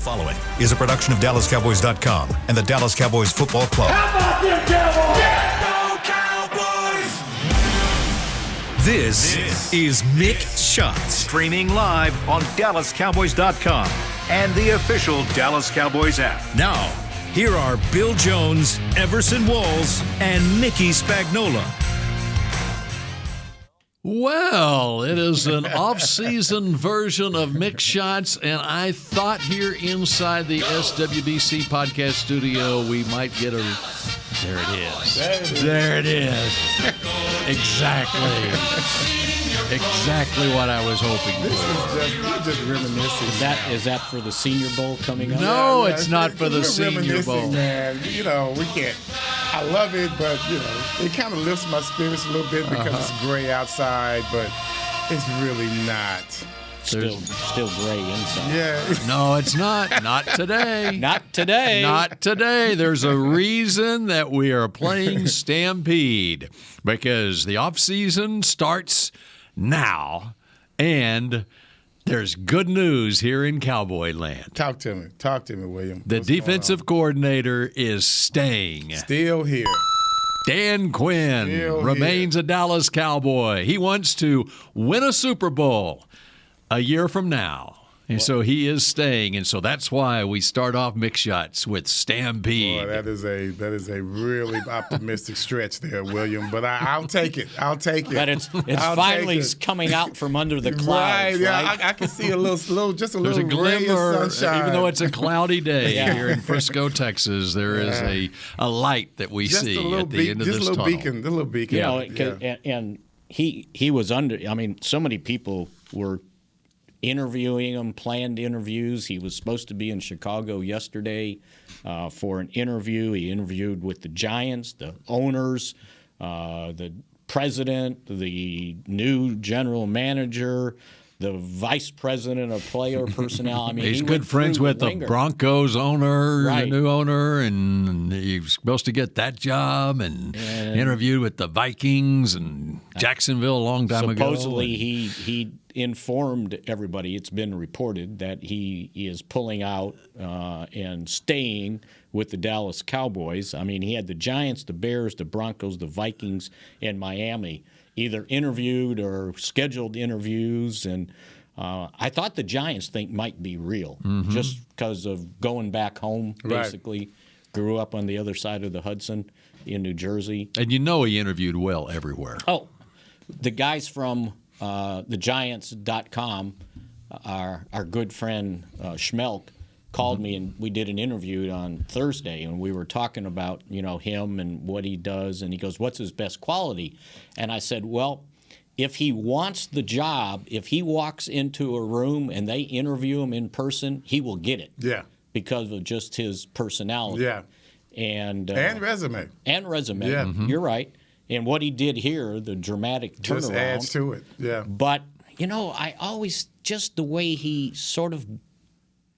The following is a production of DallasCowboys.com and the Dallas Cowboys Football Club. How about them Cowboys? Yeah, go Cowboys! This is Mick Shots. Streaming live on DallasCowboys.com and the official Dallas Cowboys app. Now, here are Bill Jones, Everson Walls, and Mickey Spagnola. Well, it is an off-season version of Mick Shots, and I thought here inside the SWBC podcast studio we might get a... There it is. There it is. Exactly what I was hoping for. We're just reminiscing. Is that for the Senior Bowl coming up? No, it's not for the Senior Bowl. Man, we can't. I love it, but it kind of lifts my spirits a little bit because it's gray outside, but it's really not. Still gray inside. Yeah. No, it's not. Not today. Not today. Not today. There's a reason that we are playing Stampede, because the offseason starts now, and there's good news here in Cowboy land. Talk to me, William. The What's defensive coordinator is staying. Still here. Dan Quinn Still remains here. a Dallas Cowboy. He wants to win a Super Bowl a year from now. And so he is staying, and so that's why we start off Mick Shots with Stampede. Boy, that is a really optimistic stretch there, William. But I'll take it. But it's finally coming out from under the clouds, right? Yeah, I can see a little There's ray a glimmer, of sunshine. even though it's a cloudy day here in Frisco, Texas. There is a light that we just see at the end of this just a tunnel. little beacon. And he was under. I mean, so many people were interviewing him, planned interviews. He was supposed to be in Chicago yesterday for an interview. He interviewed with the Giants, the owners, the president, the new general manager, the vice president of player personnel. I mean, he's he good friends with the ringer. Broncos owner, Right. the new owner, and he was supposed to get that job and interviewed with the Vikings and Jacksonville a long time ago. Supposedly, he informed everybody, it's been reported, that he is pulling out and staying with the Dallas Cowboys. I mean, he had the Giants, the Bears, the Broncos, the Vikings, and Miami either interviewed or scheduled interviews. And I thought the Giants thing might be real, just because of going back home, basically. Right. Grew up on the other side of the Hudson in New Jersey. And he interviewed well everywhere. Oh, the guys from the Giants.com, our good friend Schmelk, called me, and we did an interview on Thursday, and we were talking about him and what he does, and he goes, "What's his best quality?" And I said, "Well, if he wants the job, if he walks into a room and they interview him in person, he will get it." Yeah. Because of just his personality. Yeah. And resume. And resume. Yeah. You're right. And what he did here, the dramatic turnaround. Just adds to it, yeah. But, I always, just the way he sort of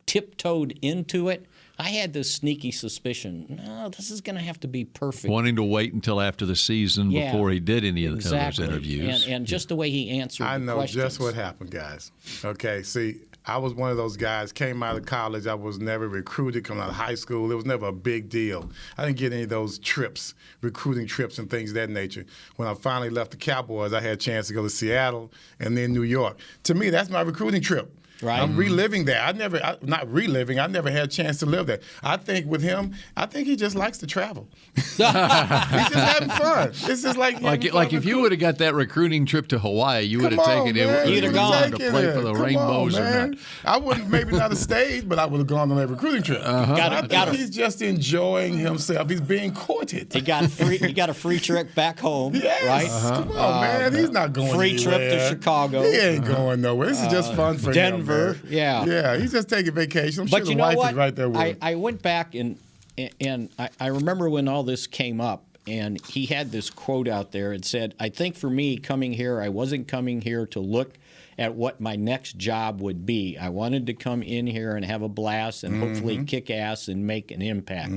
tiptoed into it, I had this sneaky suspicion, no, this is going to have to be perfect. Wanting to wait until after the season before he did any of those interviews. And just the way he answered I the know questions. just what happened, guys. Okay, see, I was one of those guys, came out of college. I was never recruited coming out of high school. It was never a big deal. I didn't get any of those trips, recruiting trips and things of that nature. When I finally left the Cowboys, I had a chance to go to Seattle and then New York. To me, that's my recruiting trip. Right. I'm reliving that. I never had a chance to live that. I think with him, he just likes to travel. He's just having fun. It's just like if you would have got that recruiting trip to Hawaii, you would have taken it. You'd have gone to play for the Rainbows or not. I wouldn't maybe not have stayed, but I would have gone on that recruiting trip. He's just enjoying himself. He's being courted. He got a free trip back home. Yes. Right? Come on, man. He's not going free anywhere. trip to Chicago. He ain't going nowhere. This is just fun for Denver. him. Denver. Yeah. Yeah, he's just taking vacation. I'm but sure you the know wife what? is right there with him. I went back and I remember when all this came up, and he had this quote out there. It said, "I think for me coming here, I wasn't coming here to look at what my next job would be. I wanted to come in here and have a blast and hopefully kick ass and make an impact.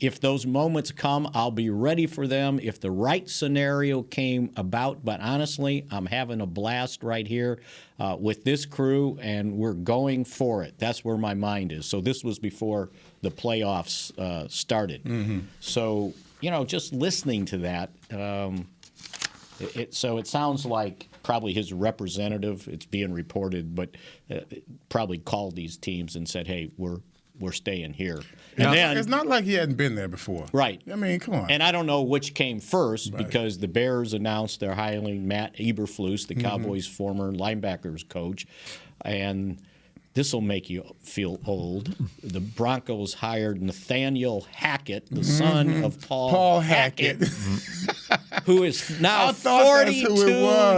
If those moments come, I'll be ready for them if the right scenario came about. But honestly, I'm having a blast right here with this crew, and we're going for it. That's where my mind is. So this was before the playoffs started. So, just listening to that, so it sounds like probably his representative, it's being reported, but probably called these teams and said, hey, we're staying here. And then, it's not like he hadn't been there before. Right. I mean, come on. And I don't know which came first because the Bears announced they're hiring Matt Eberflus, the Cowboys' former linebackers coach. And this will make you feel old. The Broncos hired Nathaniel Hackett, the son of Paul Hackett. Who is now 42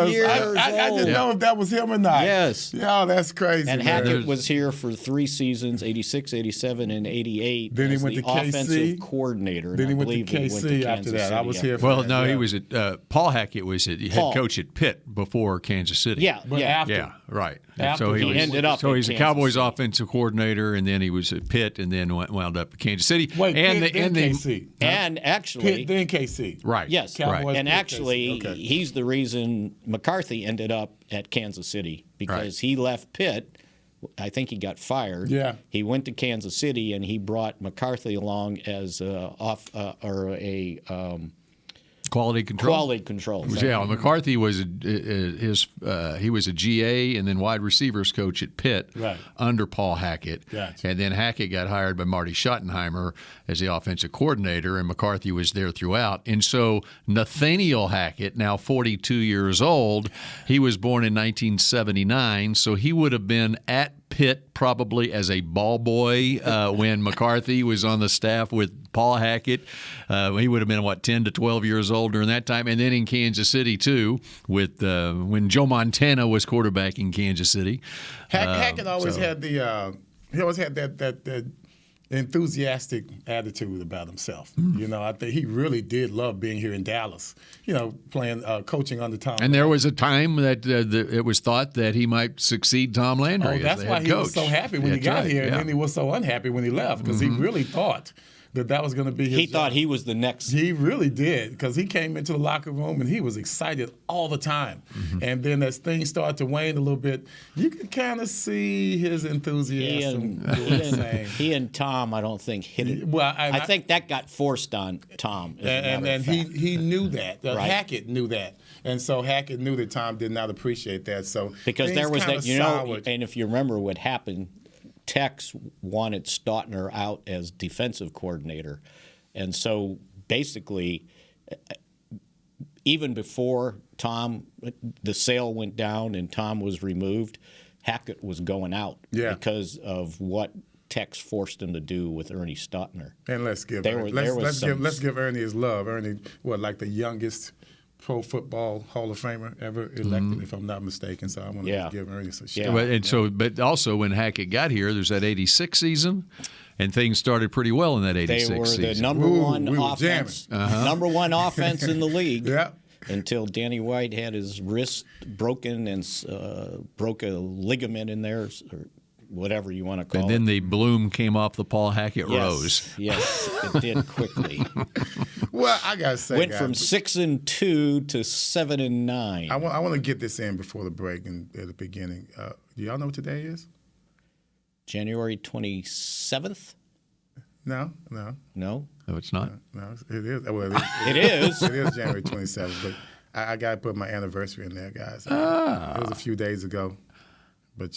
years old. I didn't know if that was him or not. Yes. Yeah, that's crazy. And Hackett was here for 3 seasons, 86, 87, and 88. Then he went to KC. Offensive coordinator. Then he went to KC after that. I was here for Well, that. no, he was at Paul Hackett was head coach at Pitt before Kansas City. Yeah, Yeah, right. After he ended up So at he's a Kansas Cowboys City. offensive coordinator, and then he was at Pitt, and then wound up at Kansas City. Wait, and Pitt, then KC. And actually, Pitt, then KC. Right. yes, Cowboys, and Pitt, actually, KC. Okay. he's the reason McCarthy ended up at Kansas City because he left Pitt. I think he got fired. Yeah. He went to Kansas City and he brought McCarthy along as Quality control. quality control. Yeah, McCarthy was he was a GA and then wide receivers coach at Pitt under Paul Hackett. Gotcha. And then Hackett got hired by Marty Schottenheimer as the offensive coordinator, and McCarthy was there throughout. And so Nathaniel Hackett, now 42 years old, he was born in 1979, so he would have been at Pitt probably as a ball boy when McCarthy was on the staff with Paul Hackett. He would have been, 10 to 12 years old during that time. And then in Kansas City, too, with when Joe Montana was quarterbacking Kansas City. Hackett always had he always had that enthusiastic attitude about himself. I think he really did love being here in Dallas, playing, coaching under Tom. And there was a time that it was thought that he might succeed Tom Landry. That's why he was so happy when he got here, and then he was so unhappy when he left because he really thought that was going to be his He job. thought he was the next. He really did because he came into the locker room and he was excited all the time. And then as things started to wane a little bit, you could kind of see his enthusiasm. He and Tom, I don't think, hit it. Well, I think that got forced on Tom. And he knew that. Right. Hackett knew that. And so Hackett knew that Tom did not appreciate that. So because there was that, soured. and if you remember what happened, Tex wanted Stautner out as defensive coordinator. And so basically, even before Tom, the sale went down and Tom was removed, Hackett was going out because of what Tex forced him to do with Ernie Stautner. And let's give Ernie his love. Ernie, like the youngest Pro Football Hall of Famer ever elected, if I'm not mistaken. So I want to give Ernie some shit. But also when Hackett got here, there's that '86 season, and things started pretty well in that '86 season. They were the number one offense, number one offense in the league. Yeah. Until Danny White had his wrist broken and broke a ligament in there, or whatever you want to call it. And then the bloom came off the Paul Hackett rose. Yes, it did quickly. Well, I gotta say, went from 6-2 to 7-9. I want to get this in before the break and at the beginning. Do y'all know what today is? January 27th. No. No, it's not. No, it is. Well, it is. It is January 27th, but I got to put my anniversary in there, guys. It was a few days ago, but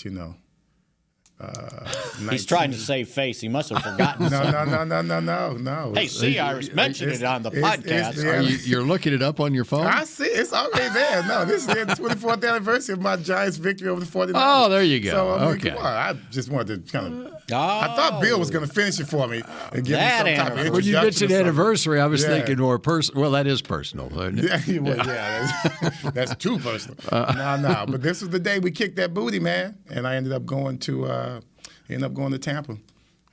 He's trying to save face. He must have forgotten. No. Hey, see, I mentioned it on the podcast. You're looking it up on your phone? I see. It's already there. No, this is the 24th anniversary of my Giants' victory over the 49ers. Oh, there you go. So, okay. Come on. I just wanted to kind of... I thought Bill was going to finish it for me and give me some type of introduction. When you mentioned anniversary, I was thinking more personal. Well, that is personal. That's too personal. No. But this was the day we kicked that booty, man. And I ended up going to Tampa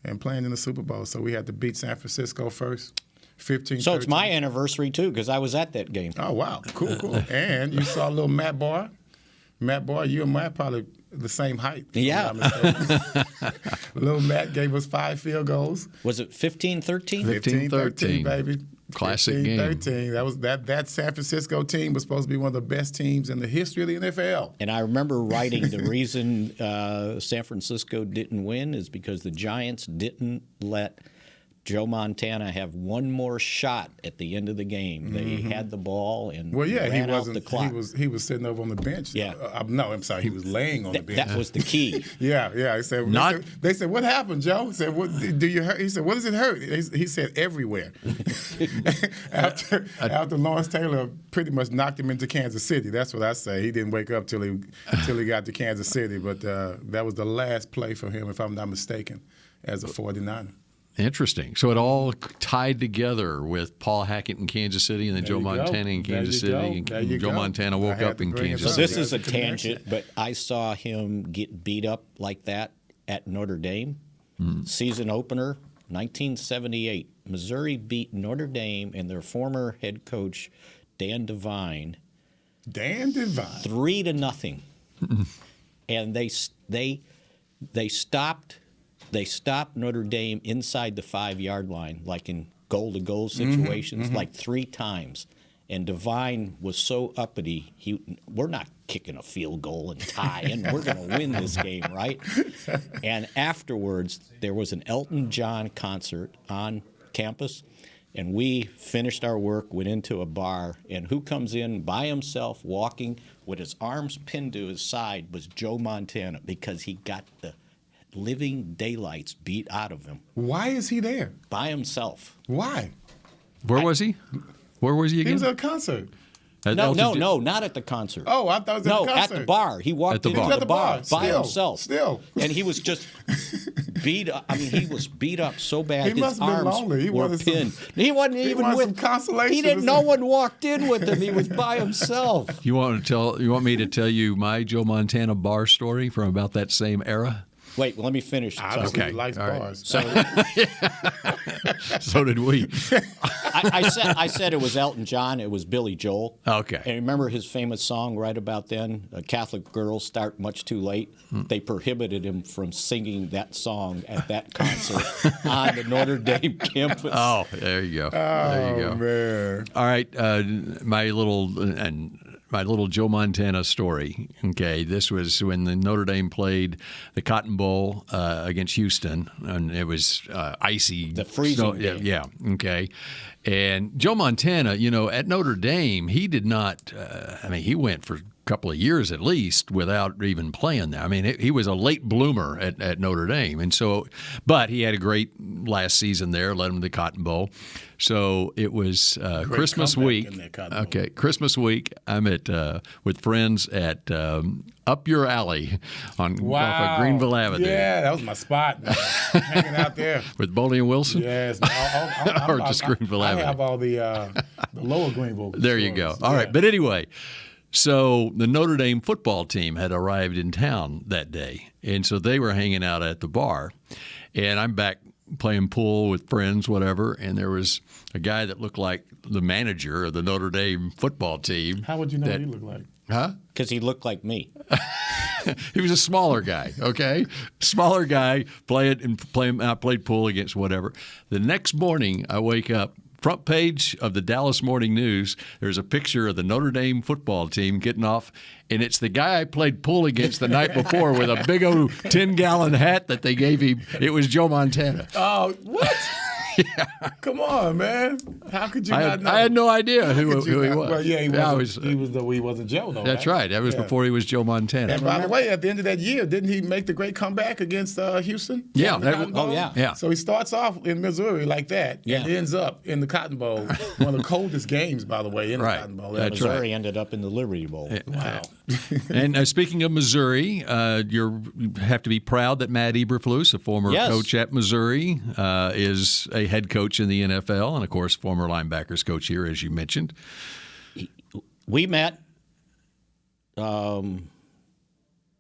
and playing in the Super Bowl. So we had to beat San Francisco first. 15-13. So it's my anniversary, too, because I was at that game. Oh, wow. Cool. And you saw little Matt Barr Matt, boy, you and Matt probably the same height. Yeah. Little Matt gave us 5 field goals. Was it 15-13? 15-13, baby. Classic 15-13. That was that San Francisco team was supposed to be one of the best teams in the history of the NFL. And I remember writing the reason San Francisco didn't win is because the Giants didn't let Joe Montana have one more shot at the end of the game. They had the ball and ran out the clock. He was sitting over on the bench. Yeah. No, I'm sorry. He was laying on the bench. That was the key. Yeah. He said, they said, what happened, Joe? He said, what do you hurt? He said, what does it hurt? He said, everywhere. after Lawrence Taylor pretty much knocked him into Kansas City. That's what I say. He didn't wake up till he got to Kansas City. But that was the last play for him, if I'm not mistaken, as a 49er. Interesting. So it all tied together with Paul Hackett in Kansas City and then Joe Montana in Kansas City. And Joe Montana woke up in Kansas City. So this is a tangent, but I saw him get beat up like that at Notre Dame. Season opener, 1978. Missouri beat Notre Dame and their former head coach, Dan Devine. 3-0. And they stopped Notre Dame inside the 5-yard line, like in goal-to-goal situations, like 3 times. And Devine was so uppity, we're not kicking a field goal and tying. We're going to win this game, right? And afterwards, there was an Elton John concert on campus, and we finished our work, went into a bar, and who comes in by himself, walking with his arms pinned to his side, was Joe Montana, because he got the living daylights beat out of him. Why is he there? By himself. Why? Where was he? Where was he again? He was at a concert. No, not at the concert. Oh, I thought it was at the concert. No, at the bar. He walked into the bar by himself. Still. And he was just beat up. I mean, he was beat up so bad He his must have been arms lonely. He were wanted pinned. He wasn't even wanted with some consolation. He didn't. No one walked in with him. He was by himself. You want me to tell you my Joe Montana bar story from about that same era? Wait, let me finish. Obviously, he likes bars. So, So did we. I said it was Elton John. It was Billy Joel. Okay. And remember his famous song right about then, Catholic Girls Start Much Too Late? They prohibited him from singing that song at that concert on the Notre Dame campus. Oh, there you go. There you go. Man. All right, my little Joe Montana story. Okay, this was when the Notre Dame played the Cotton Bowl against Houston, and it was icy. The freezing game. Yeah. Okay. And Joe Montana, at Notre Dame, he did not. He went for a couple of years at least without even playing there. I mean, he was a late bloomer at Notre Dame, and so, but he had a great last season there, led him to the Cotton Bowl. So it was Christmas week. Okay, Christmas week. I'm at with friends at Up Your Alley off of Greenville Avenue. Yeah, that was my spot. Hanging out there with Boldy and Wilson. Yes, or just Greenville Avenue. I have all the lower Greenville. There you go. All right, but anyway. So the Notre Dame football team had arrived in town that day, and so they were hanging out at the bar, and I'm back playing pool with friends, whatever, and there was a guy that looked like the manager of the Notre Dame football team. How would you know what he looked like? Huh? Because he looked like me. He was a smaller guy, okay? Smaller guy, played pool against whatever. The next morning, I wake up, front page of the Dallas Morning News, there's a picture of the Notre Dame football team getting off, and it's the guy I played pool against the night before with a big old 10-gallon hat that they gave him. It was Joe Montana. Oh, what? Yeah. Come on, man. How could you not know? I had no idea who he was. Well, yeah, he wasn't Joe, though. That's right. That was before he was Joe Montana. And by the way, at the end of that year, didn't he make the great comeback against Houston? Yeah. Yeah. So he starts off in Missouri like that and ends up in the Cotton Bowl, one of the coldest games, by the way, in the Cotton Bowl. That's Missouri ended up in the Liberty Bowl. Wow. And speaking of Missouri, you have to be proud that Matt Eberflus, a former coach at Missouri, is a head coach in the NFL, and of course, former linebackers coach here, as you mentioned. We met. No,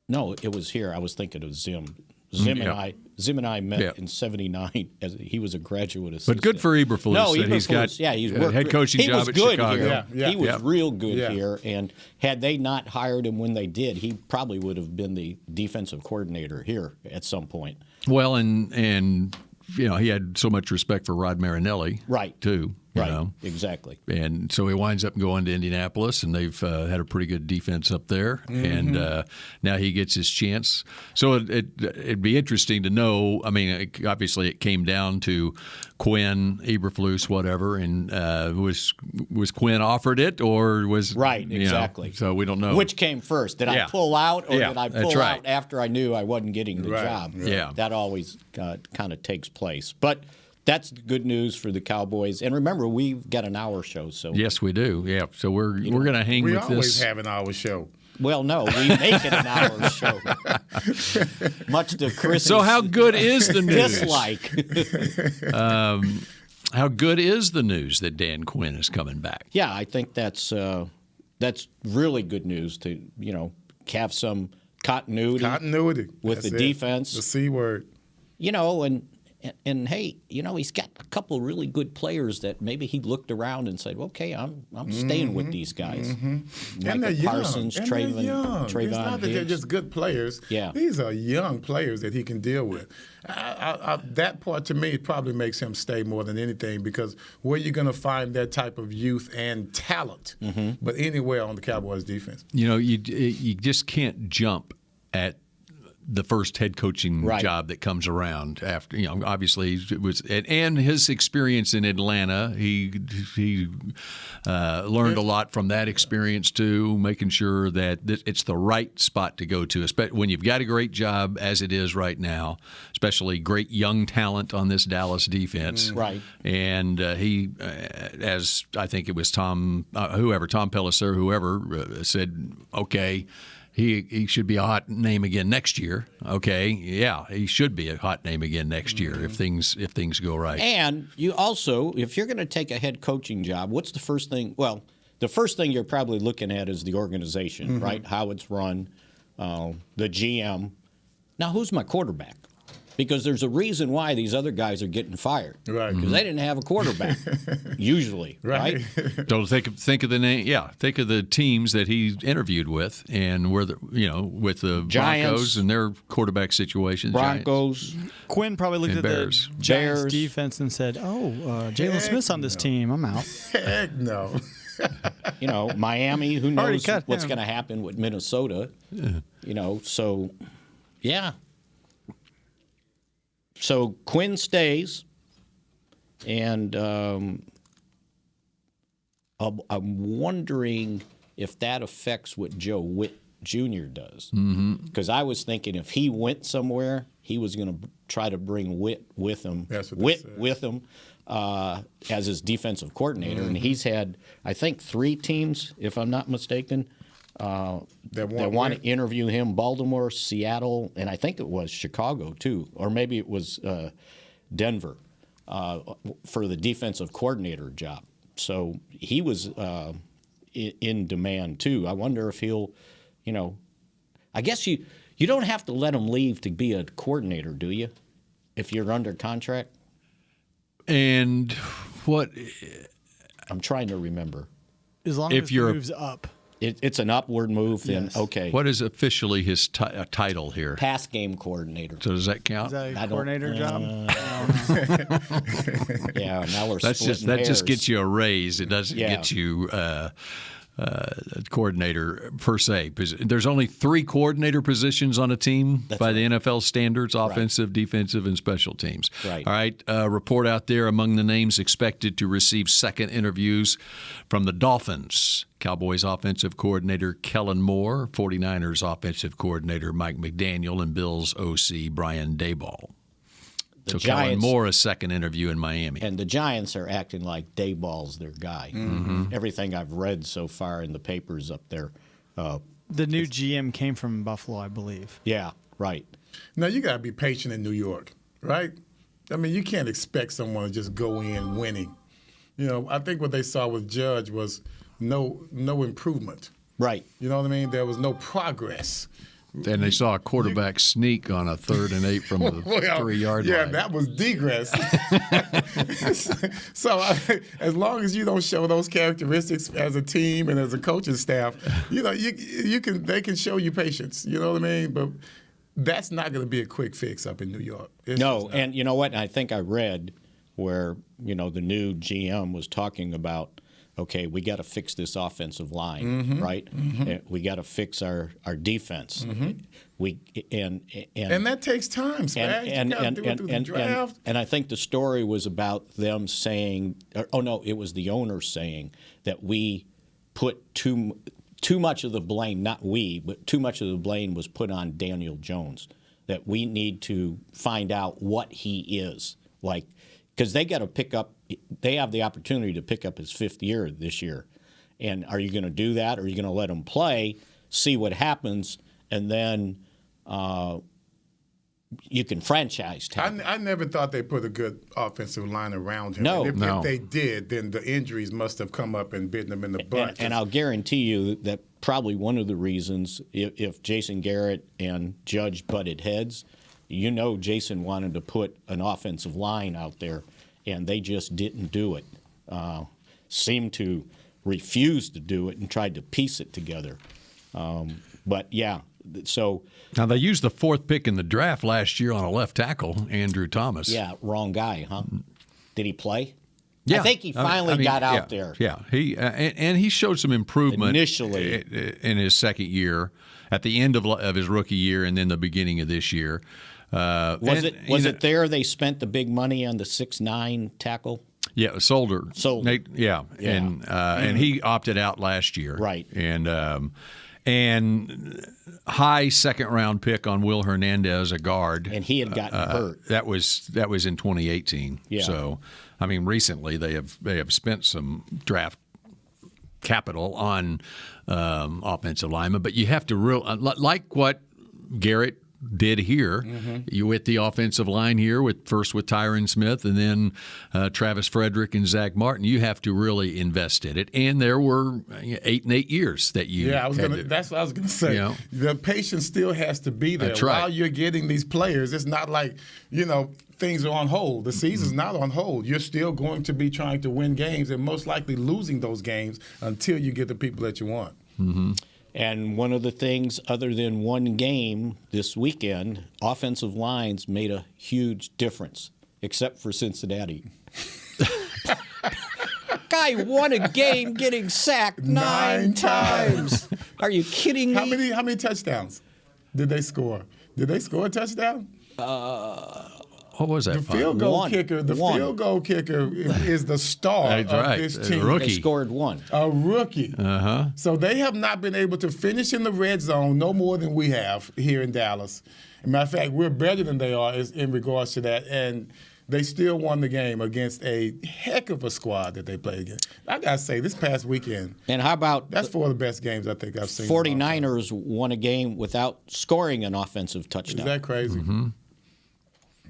it was here. I was thinking of Zim Zim and I met in '79 as he was a graduate assistant. But good for Eberflus. No, that he's got he's worked, head coaching he job was at good Chicago. Here. He was real good here, and had they not hired him when they did, he probably would have been the defensive coordinator here at some point. Well, and he had so much respect for Rod Marinelli, right? Too. Right, exactly. And so he winds up going to Indianapolis, and they've had a pretty good defense up there. And now he gets his chance. So it'd be interesting to know. I mean, obviously it came down to Quinn, Eberflus, whatever. And was Quinn offered it, or was exactly? So we don't know which came first. Did I pull out, or did I pull out after I knew I wasn't getting the job? Yeah, that always kind of takes place, but. That's good news for the Cowboys. And remember, we've got an hour show. So yes, we do. Yeah. So we're going to hang with this. We always have an hour show. Well, no, we make it an hour show. Much to Chris. So how good is the news? Dislike. How good is the news that Dan Quinn is coming back? Yeah, I think that's really good news to have some continuity with the defense. The C word. And hey, he's got a couple of really good players that maybe he looked around and said, "Okay, I'm staying with these guys." Mm-hmm. And they're Parsons, young. Trayvon It's not that they're just good players. Yeah. These are young players that he can deal with. That part to me probably makes him stay more than anything, because where you're going to find that type of youth and talent, but anywhere on the Cowboys defense. You just can't jump at the first head coaching job that comes around after. Obviously it was, and his experience in Atlanta, he learned a lot from that experience too, making sure that it's the right spot to go to, especially when you've got a great job as it is right now, especially great young talent on this Dallas defense. Right. And he, as I think it was Tom Pelissero, whoever said, okay, He should be a hot name again next year. Okay, yeah, he should be a hot name again next year if things go right. And you also, if you're going to take a head coaching job, what's the first thing? Well, the first thing you're probably looking at is the organization, right? How it's run, the GM. Now, who's my quarterback? Because there's a reason why these other guys are getting fired. Right. Because they didn't have a quarterback, usually. Right. So think of the name. Yeah, think of the teams that he interviewed with, and with the Giants, Broncos and their quarterback situations. Broncos. Giants, Quinn probably looked at Bears. the Giants Bears. defense and said, Jalen Smith's on this team. I'm out. Heck no. Miami, who knows what's him. going to happen with Minnesota. So, yeah. So Quinn stays, and I'm wondering if that affects what Joe Witt Jr. does. Because I was thinking if he went somewhere, he was going to try to bring Witt with him. That's what they said. With him as his defensive coordinator, and he's had, I think, 3 teams, if I'm not mistaken, that want to interview him: Baltimore, Seattle, and I think it was Chicago too, or maybe it was Denver for the defensive coordinator job. So he was in demand too. I wonder if he'll, I guess you don't have to let him leave to be a coordinator, do you? If you're under contract. And what? I'm trying to remember. As long as he moves up. It's an upward move, then okay. What is officially his title here? Pass game coordinator. So does that count? Is that a coordinator job? Yeah, now we're splitting that hairs. just gets you a raise. It doesn't get you coordinator per se. There's only 3 coordinator positions on a team by the NFL standards: offensive, defensive, and special teams. Right. All right. Report out there among the names expected to receive second interviews from the Dolphins: Cowboys offensive coordinator Kellen Moore, 49ers offensive coordinator Mike McDaniel, and Bills OC Brian Daboll. So Kellen Moore, a second interview in Miami. And the Giants are acting like Dayball's their guy. Everything I've read so far in the papers up there. The new GM came from Buffalo, I believe. Yeah, right. Now, you got to be patient in New York, right? I mean, you can't expect someone to just go in winning. I think what they saw with Judge was no improvement. Right. You know what I mean? There was no progress And they saw a quarterback sneak on a 3rd and 8 from the 3-yard line. Yeah, that was degress. So as long as you don't show those characteristics as a team and as a coaching staff, they can show you patience. You know what I mean? But that's not going to be a quick fix up in New York. No, and you know what? I think I read where the new GM was talking about, okay, we got to fix this offensive line, right? Mm-hmm. We got to fix our defense. Mm-hmm. And that takes time, Spag. You got to do it through the draft. And I think the story was about them saying, it was the owner saying that we put too much of the blame, not we, but too much of the blame was put on Daniel Jones, that we need to find out what he is like. Because they got to they have the opportunity to pick up his 5th year this year. And are you going to do that? Or are you going to let him play, see what happens, and then you can franchise tag? I never thought they put a good offensive line around him. No. If they did, then the injuries must have come up and bitten them in the butt. And I'll guarantee you that probably one of the reasons, if Jason Garrett and Judge butted heads, Jason wanted to put an offensive line out there, and they just didn't do it. Seemed to refuse to do it and tried to piece it together. But, yeah, so. Now, they used the 4th pick in the draft last year on a left tackle, Andrew Thomas. Yeah, wrong guy, huh? Did he play? Yeah. I think he finally got out there. Yeah, and he showed some improvement initially in his 2nd year, at the end of his rookie year, and then the beginning of this year. Was it there they spent the big money on the 6'9" tackle? Yeah, Solder. Nate, yeah. And he opted out last year. Right. And high 2nd-round pick on Will Hernandez, a guard. And he had gotten hurt. That was in 2018. Yeah. So, I mean, recently they have spent some draft capital on offensive linemen, but you have to like what Garrett did here. Mm-hmm. You with the offensive line here first with Tyron Smith and then Travis Frederick and Zach Martin. You have to really invest in it. And there were 8 and 8 years that you. Yeah, that's what I was going to say. The patience still has to be there. That's right. While you're getting these players, it's not like things are on hold. The season's not on hold. You're still going to be trying to win games and most likely losing those games until you get the people that you want. Mm-hmm. And one of the things, other than one game this weekend, offensive lines made a huge difference, except for Cincinnati. Guy won a game getting sacked 9 times. Are you kidding me? How many touchdowns did they score? Did they score a touchdown? What was that? The field goal kicker. The field goal kicker is the star of this team. Rookie. They scored 1. A rookie. Uh-huh. So they have not been able to finish in the red zone no more than we have here in Dallas. As a matter of fact, we're better than they are in regards to that. And they still won the game against a heck of a squad that they played against. I got to say, this past weekend. And how about. That's 4 of the best games I think I've seen. 49ers won a game without scoring an offensive touchdown. Is that crazy? Mm-hmm.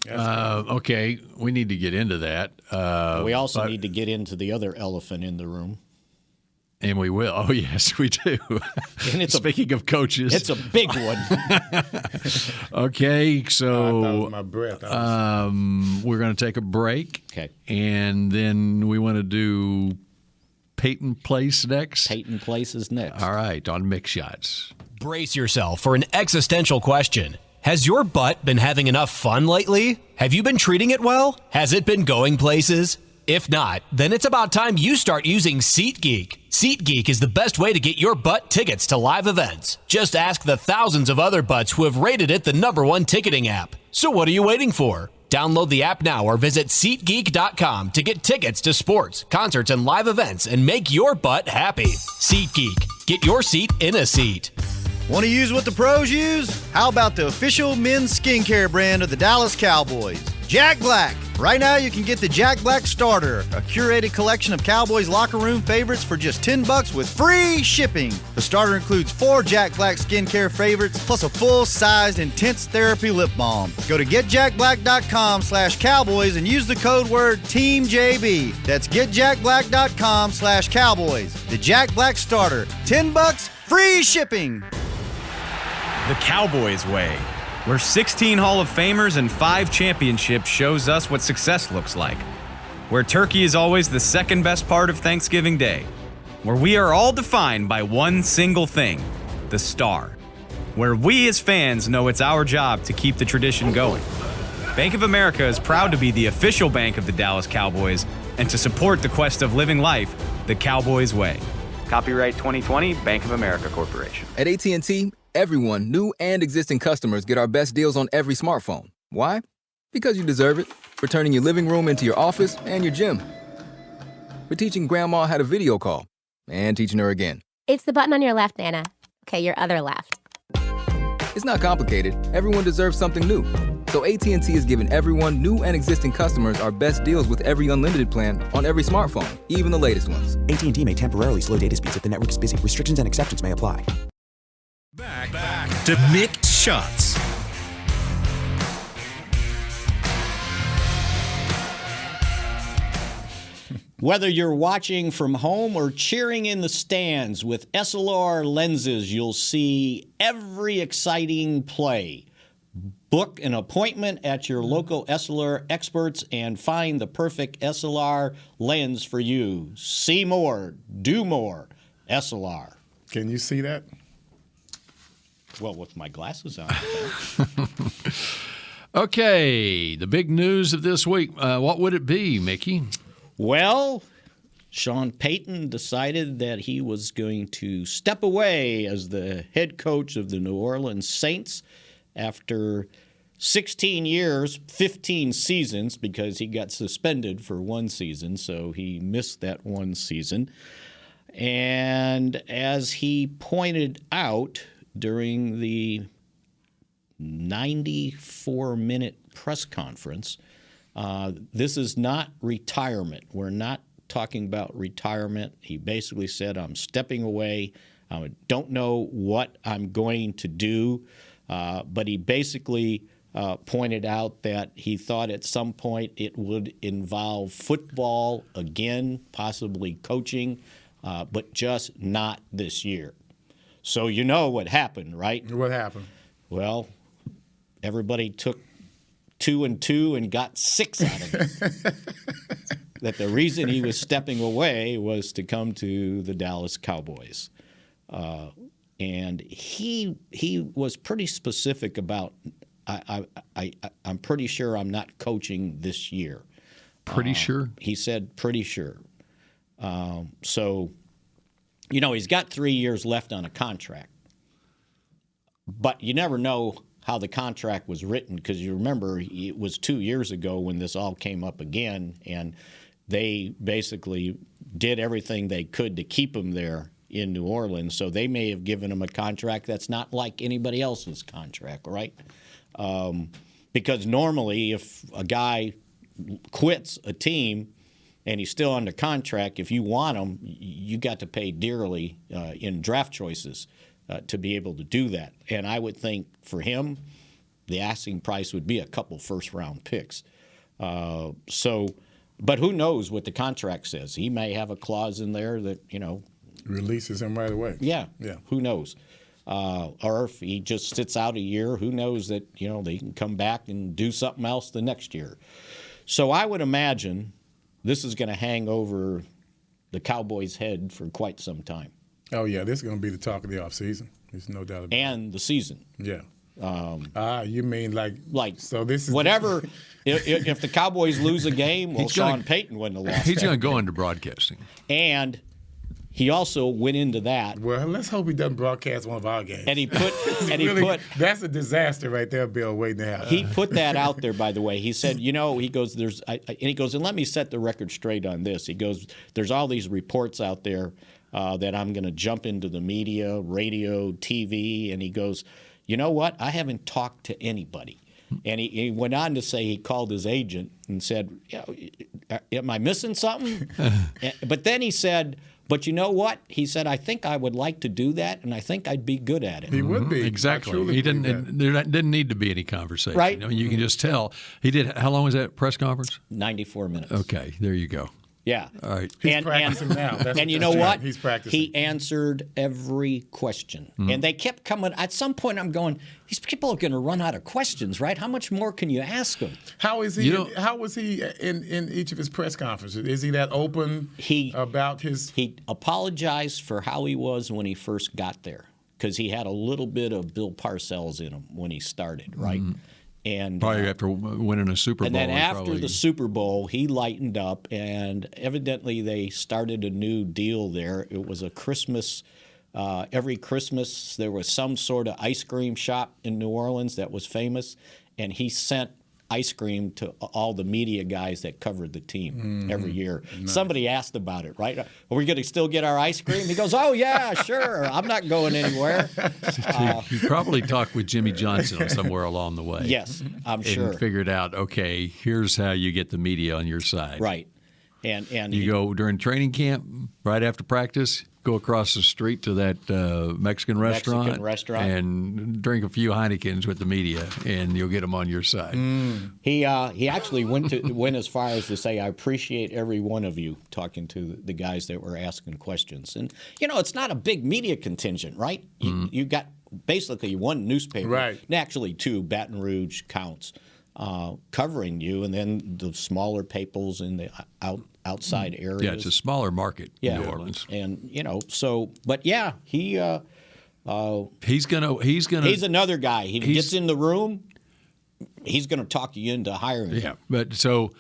Okay, we need to get into that. We also need to get into the other elephant in the room. And we will. Oh, yes, we do. And speaking of coaches. It's a big one. Okay, so I thought it was my breath. We're going to take a break. Okay. And then we want to do Payton Place next. Payton Place is next. All right, on Mick Shots. Brace yourself for an existential question. Has your butt been having enough fun lately? Have you been treating it well? Has it been going places? If not, then it's about time you start using SeatGeek. SeatGeek is the best way to get your butt tickets to live events. Just ask the thousands of other butts who have rated it the #1 ticketing app. So what are you waiting for? Download the app now or visit SeatGeek.com to get tickets to sports, concerts, and live events and make your butt happy. SeatGeek. Get your seat in a seat. Want to use what the pros use? How about the official men's skincare brand of the Dallas Cowboys, Jack Black? Right now you can get the Jack Black Starter, a curated collection of Cowboys locker room favorites for just $10 with free shipping. The starter includes 4 Jack Black skincare favorites plus a full-sized intense therapy lip balm. Go to getjackblack.com/Cowboys and use the code word TEAMJB. That's getjackblack.com/Cowboys. The Jack Black Starter, $10, free shipping. The Cowboys way, where 16 Hall of Famers and 5 championships shows us what success looks like. Where turkey is always the second best part of Thanksgiving Day. Where we are all defined by one single thing, the star. Where we as fans know it's our job to keep the tradition going. Bank of America is proud to be the official bank of the Dallas Cowboys and to support the quest of living life the Cowboys way. Copyright 2020, Bank of America Corporation. At AT&T, everyone, new and existing customers, get our best deals on every smartphone. Why? Because you deserve it. For turning your living room into your office and your gym. For teaching Grandma how to video call and teaching her again. It's the button on your left, Nana. Okay, your other left. It's not complicated. Everyone deserves something new. So AT&T is giving everyone, new and existing customers, our best deals with every unlimited plan on every smartphone, even the latest ones. AT&T may temporarily slow data speeds if the network is busy. Restrictions and exceptions may apply. Back to Mick Shots. Whether you're watching from home or cheering in the stands, with SLR lenses, you'll see every exciting play. Book an appointment at your local SLR experts and find the perfect SLR lens for you. See more, do more, SLR. Can you see that? Well, with my glasses on. Okay, the big news of this week. What would it be, Mickey? Well, Sean Payton decided that he was going to step away as the head coach of the New Orleans Saints after 16 years, 15 seasons, because he got suspended for one season, so he missed that one season. And as he pointed out during the 94-minute press conference, this is not retirement. We're not talking about retirement. He basically said, I'm stepping away. I don't know what I'm going to do. But he basically pointed out that he thought at some point it would involve football again, possibly coaching, but just not this year. So you know what happened, right? What happened? Well, everybody took 2 and 2 and got 6 out of it. That the reason he was stepping away was to come to the Dallas Cowboys. And he was pretty specific about, I'm pretty sure I'm not coaching this year. Pretty sure? He said pretty sure. So, you know, he's got 3 years left on a contract. But you never know how the contract was written, because you remember it was 2 years ago when this all came up again, and they basically did everything they could to keep him there in New Orleans. So they may have given him a contract that's not like anybody else's contract, right? Because normally if a guy quits a team and he's still under contract, if you want him, you got to pay dearly in draft choices to be able to do that. And I would think for him, the asking price would be a couple first-round picks. But who knows what the contract says? He may have a clause in there that, you know, releases him right away. Yeah. Yeah. Who knows? Or if he just sits out a year, who knows that, you know, they can come back and do something else the next year. So I would imagine this is going to hang over the Cowboys' head for quite some time. Oh, yeah. This is going to be the talk of the offseason. There's no doubt about it. And the season. Yeah. You mean like so this is whatever. If the Cowboys lose a game, well, Sean Payton wouldn't have lost. He's going to go into broadcasting. And he also went into that. Well, let's hope he doesn't broadcast one of our games. And he put that's a disaster right there, Bill, waiting to happen. He put that out there, by the way. He said, you know, he goes, and let me set the record straight on this. He goes, there's all these reports out there that I'm going to jump into the media, radio, TV, and he goes, you know what? I haven't talked to anybody. And he went on to say he called his agent and said, am I missing something? But then he said, but you know what? He said, I think I would like to do that, and I think I'd be good at it. He would be. Exactly. He didn't. There didn't need to be any conversation. Right. You can just tell. He did. How long was that press conference? 94 minutes. Okay. There you go. Yeah. All right. He's practicing now. That's And you know what? He's practicing. He answered every question. And they kept coming. At some point, I'm going, these people are going to run out of questions, right? How much more can you ask them? How is he? How was he in each of his press conferences? Is he that open about his? He apologized for how he was when he first got there because he had a little bit of Bill Parcells in him when he started, right? And probably after winning a Super Bowl. And then after the Super Bowl, he lightened up, and evidently they started a new deal there. It was a Christmas. Every Christmas, there was some sort of ice cream shop in New Orleans that was famous, and he sent ice cream to all the media guys that covered the team every year. Nice. Somebody asked about it, right? Are we going to still get our ice cream? He goes, oh, yeah, sure. I'm not going anywhere. He probably talked with Jimmy Johnson somewhere along the way. Yes, I'm sure. And figured out, okay, here's how you get the media on your side. Right. And you go during training camp, right after practice, go across the street to that Mexican restaurant and drink a few Heinekens with the media, and you'll get them on your side. He actually went as far as to say, I appreciate every one of you, talking to the guys that were asking questions. And, it's not a big media contingent, right? You got basically one newspaper, right? And actually two, Baton Rouge counts, covering you, and then the smaller papers in the outside areas. Yeah, it's a smaller market, New Orleans. And, but yeah, he's another guy. He gets in the room, he's going to talk you into hiring him. Yeah, but so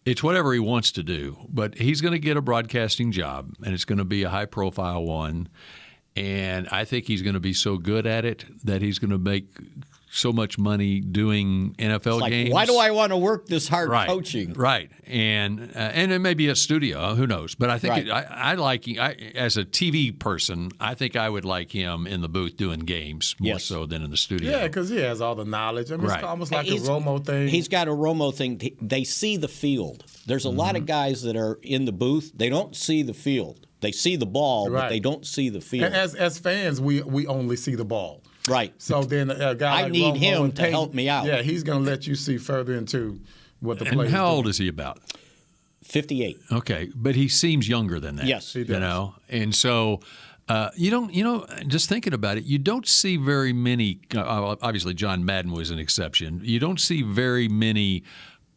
it's whatever he wants to do. But he's going to get a broadcasting job, and it's going to be a high-profile one. And I think he's going to be so good at it that he's going to make so much money doing NFL games. Why do I want to work this hard coaching? Right, and it may be a studio, who knows? But I think I like as a TV person. I think I would like him in the booth doing games more so than in the studio. Yeah, because he has all the knowledge. I mean, it's almost like a Romo thing. He's got a Romo thing. They see the field. There's a lot of guys that are in the booth. They don't see the field. They see the ball, but they don't see the field. And as fans, we only see the ball. Right. So then a guy like need Romo him and to Payton, help me out. Yeah, he's going to let you see further into what the play is. And how old is he about? 58. Okay, but he seems younger than that. Yes, he does. And so just thinking about it, you don't see very many. Obviously, John Madden was an exception. You don't see very many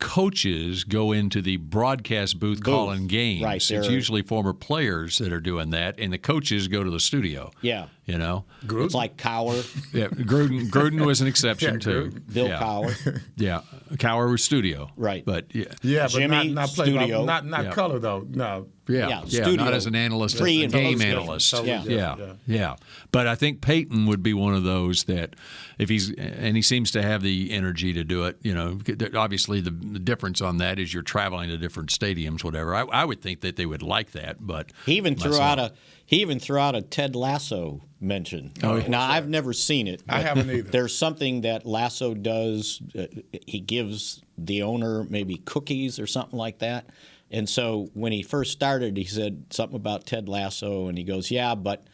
coaches go into the broadcast booth calling games. Right, it's usually former players that are doing that, and the coaches go to the studio. Yeah. Gruden? It's like Cower. Yeah, Gruden was an exception too. Bill Cower. Yeah, Cower was studio. Right. But but Jimmy, not studio. Not color though. No. Yeah, studio. Not as an analyst, Pre a and game post analyst. game. Yeah. But I think Payton would be one of those that if he seems to have the energy to do it. Obviously the difference on that is you're traveling to different stadiums, whatever. I would think that they would like that, but he even threw out a Ted Lasso mention. Oh, yeah. Now I've never seen it. I haven't either. There's something that Lasso does. He gives the owner maybe cookies or something like that. And so when he first started, he said something about Ted Lasso, and he goes, yeah, but,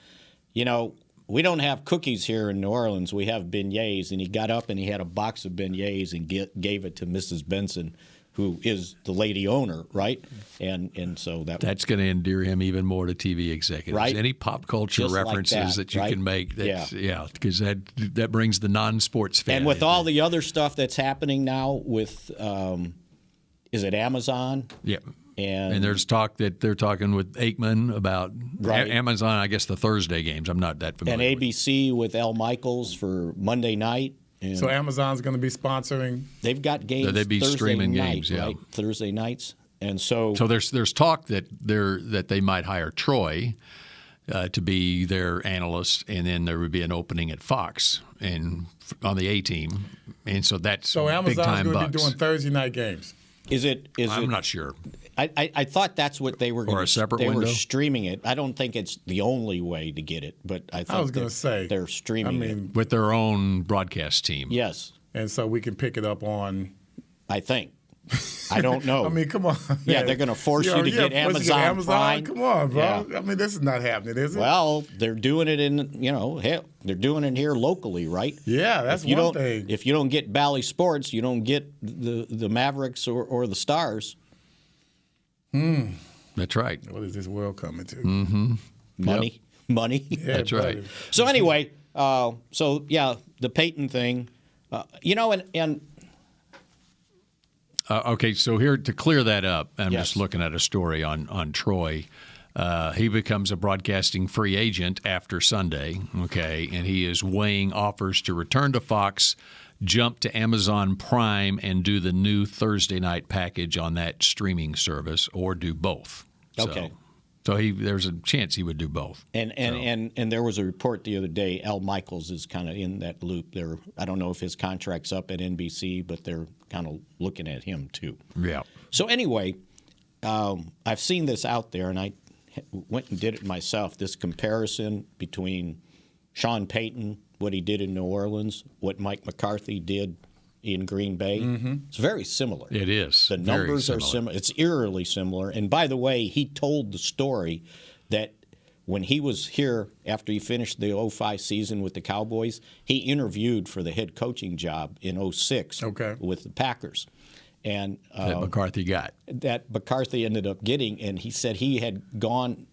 we don't have cookies here in New Orleans. We have beignets. And he got up and he had a box of beignets and gave it to Mrs. Benson, who is the lady owner, right? And so that's going to endear him even more to TV executives. Right? Any pop culture Just references like that you can make, because that brings the non-sports fan. And with all the other stuff that's happening now with, is it Amazon? Yeah. And there's talk that they're talking with Aikman about Amazon, I guess, the Thursday games. I'm not that familiar. And ABC with Al Michaels for Monday night. And so Amazon's going to be sponsoring. They've got games. They'd be Thursday streaming night, games, right? Thursday nights, and so there's talk that they might hire Troy to be their analyst, and then there would be an opening at Fox and on the A team, and so that's Amazon's big-time going to be doing Thursday night games. I'm not sure. I thought that's what they were going to. Or a separate They window? were streaming it. I don't think it's the only way to get it, but I was going to say they're streaming it with their own broadcast team. Yes, and so we can pick it up on. I think. I don't know. I mean, come on. Yeah, they're going to force you to get Amazon Prime. Come on, bro. Yeah. I mean, this is not happening, is it? Well, they're doing it they're doing it here locally, right? Yeah, that's one thing. If you don't get Bally Sports, you don't get the Mavericks or the Stars. But That's right. What is this world coming to? Mm-hmm. Money. Yep. Money. Yeah, That's buddy. right. So anyway, the Payton thing, and okay, so here to clear that up, I'm Yes. just looking at a story on Troy. He becomes a broadcasting free agent after Sunday, okay, and he is weighing offers to return to Fox, jump to Amazon Prime, and do the new Thursday night package on that streaming service, or do both. Okay. So there's a chance he would do both. And there was a report the other day. Al Michaels is kind of in that loop. I don't know if his contract's up at NBC, but they're kind of looking at him too. Yeah. So anyway, I've seen this out there, and I went and did it myself. This comparison between Sean Payton, what he did in New Orleans, what Mike McCarthy did in Green Bay. It's very similar. It is. The numbers are similar. It's eerily similar. And by the way, he told the story that when he was here after he finished the 2005 season with the Cowboys, he interviewed for the head coaching job in 2006 with the Packers. And that McCarthy got. That McCarthy ended up getting, and he said he had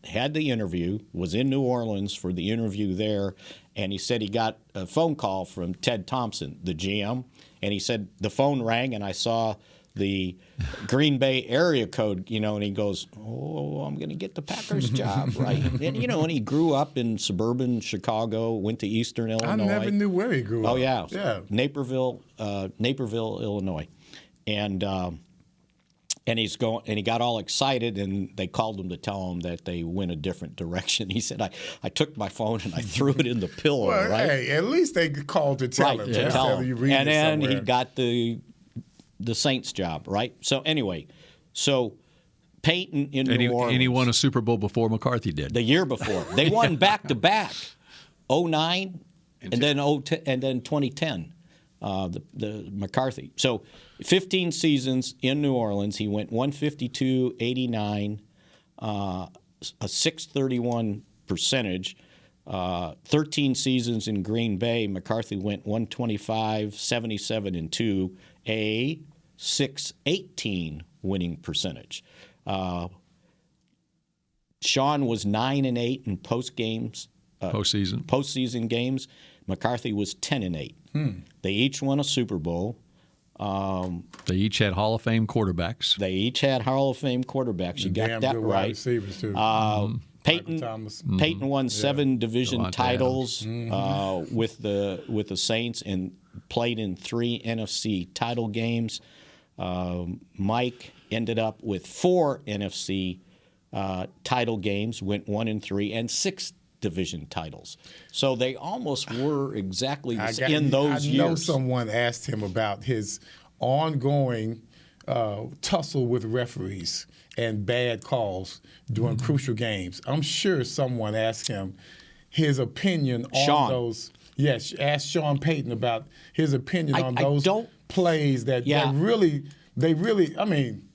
had the interview, was in New Orleans for the interview there, and he said he got a phone call from Ted Thompson, the GM, and he said the phone rang, and I saw the Green Bay area code, and he goes, "Oh, I'm going to get the Packers job, right?" And and he grew up in suburban Chicago, went to Eastern Illinois. I never knew where he grew up. Oh yeah, Naperville, Illinois, and he's going, and he got all excited, and they called him to tell him that they went a different direction. He said, "I took my phone and I threw it in the pillow." Well, right? Hey, at least they called to tell him. To tell You him. read And it then somewhere. he got the Saints job, right? So anyway, Payton in New Orleans. And he won a Super Bowl before McCarthy did. The year before. They won back-to-back, 2009 and then 2010, the McCarthy. So 15 seasons in New Orleans. He went 152, 89, a 631 percentage. 13 seasons in Green Bay, McCarthy went 125, 77, and 2, a 618 winning percentage. Sean was 9-8 in postseason games. McCarthy was 10-8. They each won a Super Bowl. They each had Hall of Fame quarterbacks. You got that right. Receivers too. Payton won 7 division titles with the Saints and played in 3 NFC title games. Mike ended up with 4 NFC title games, went 1-3, and 6 division titles. So they almost were exactly in those years. I know someone asked him about his ongoing tussle with referees and bad calls during crucial games. I'm sure someone asked him his opinion on those. Yes, ask Sean Payton about his opinion on those plays that they really. I mean,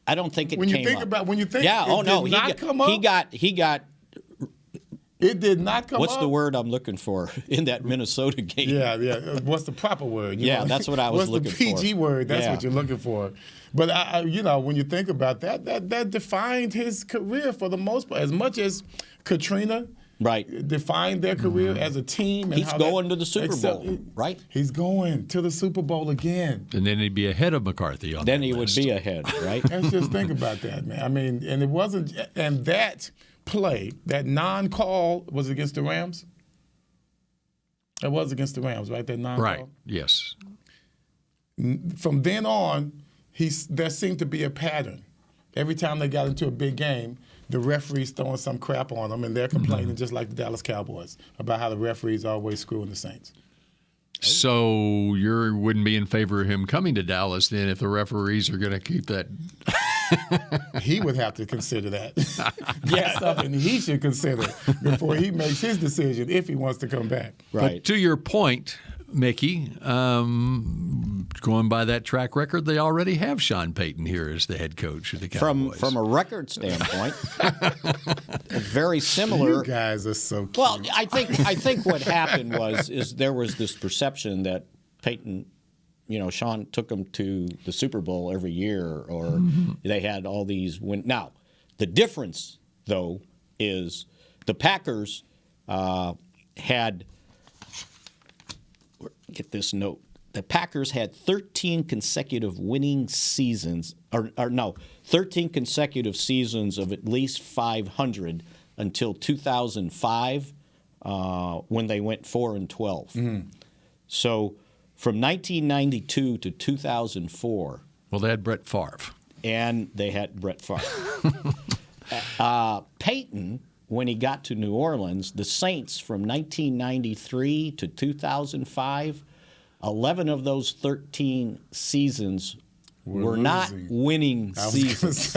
I don't think it when came you think up. about when you think. Yeah. It did not come up. He got. It did not come up. What's the word I'm looking for in that Minnesota game? Yeah. What's the proper word? That's what I was looking for. What's the PG word? That's what you're looking for. But when you think about that defined his career for the most part. As much as Katrina, defined their career as a team. And he's going to the Super Bowl, right? He's going to the Super Bowl again. And then he'd be ahead of McCarthy on then that he list. would be ahead, right? Let's just think about that, man. I mean, and it wasn't, and that play, that non-call was against the Rams. It was against the Rams, right? That non-call. Right. Yes. From then on, there seemed to be a pattern. Every time they got into a big game, the referees throwing some crap on them, and they're complaining just like the Dallas Cowboys about how the referees always screwing the Saints. So you wouldn't be in favor of him coming to Dallas then if the referees are going to keep that? He would have to consider that. That's something he should consider before he makes his decision if he wants to come back. Right. But to your point, Mickey, going by that track record, they already have Sean Payton here as the head coach of the Cowboys. From a record standpoint, very similar. You guys are so cute. Well, I think what happened is there was this perception that Payton, Sean took them to the Super Bowl every year, or they had all these win. Now, The difference, though, is the Packers had – get this note. The Packers had 13 consecutive winning seasons – 13 consecutive seasons of at least 500 until 2005 when they went 4-12. Mm-hmm. So from 1992 to 2004 – Well, they had Brett Favre. And they had Brett Favre. Payton, when he got to New Orleans, the Saints from 1993 to 2005, 11 of those 13 seasons were not winning seasons.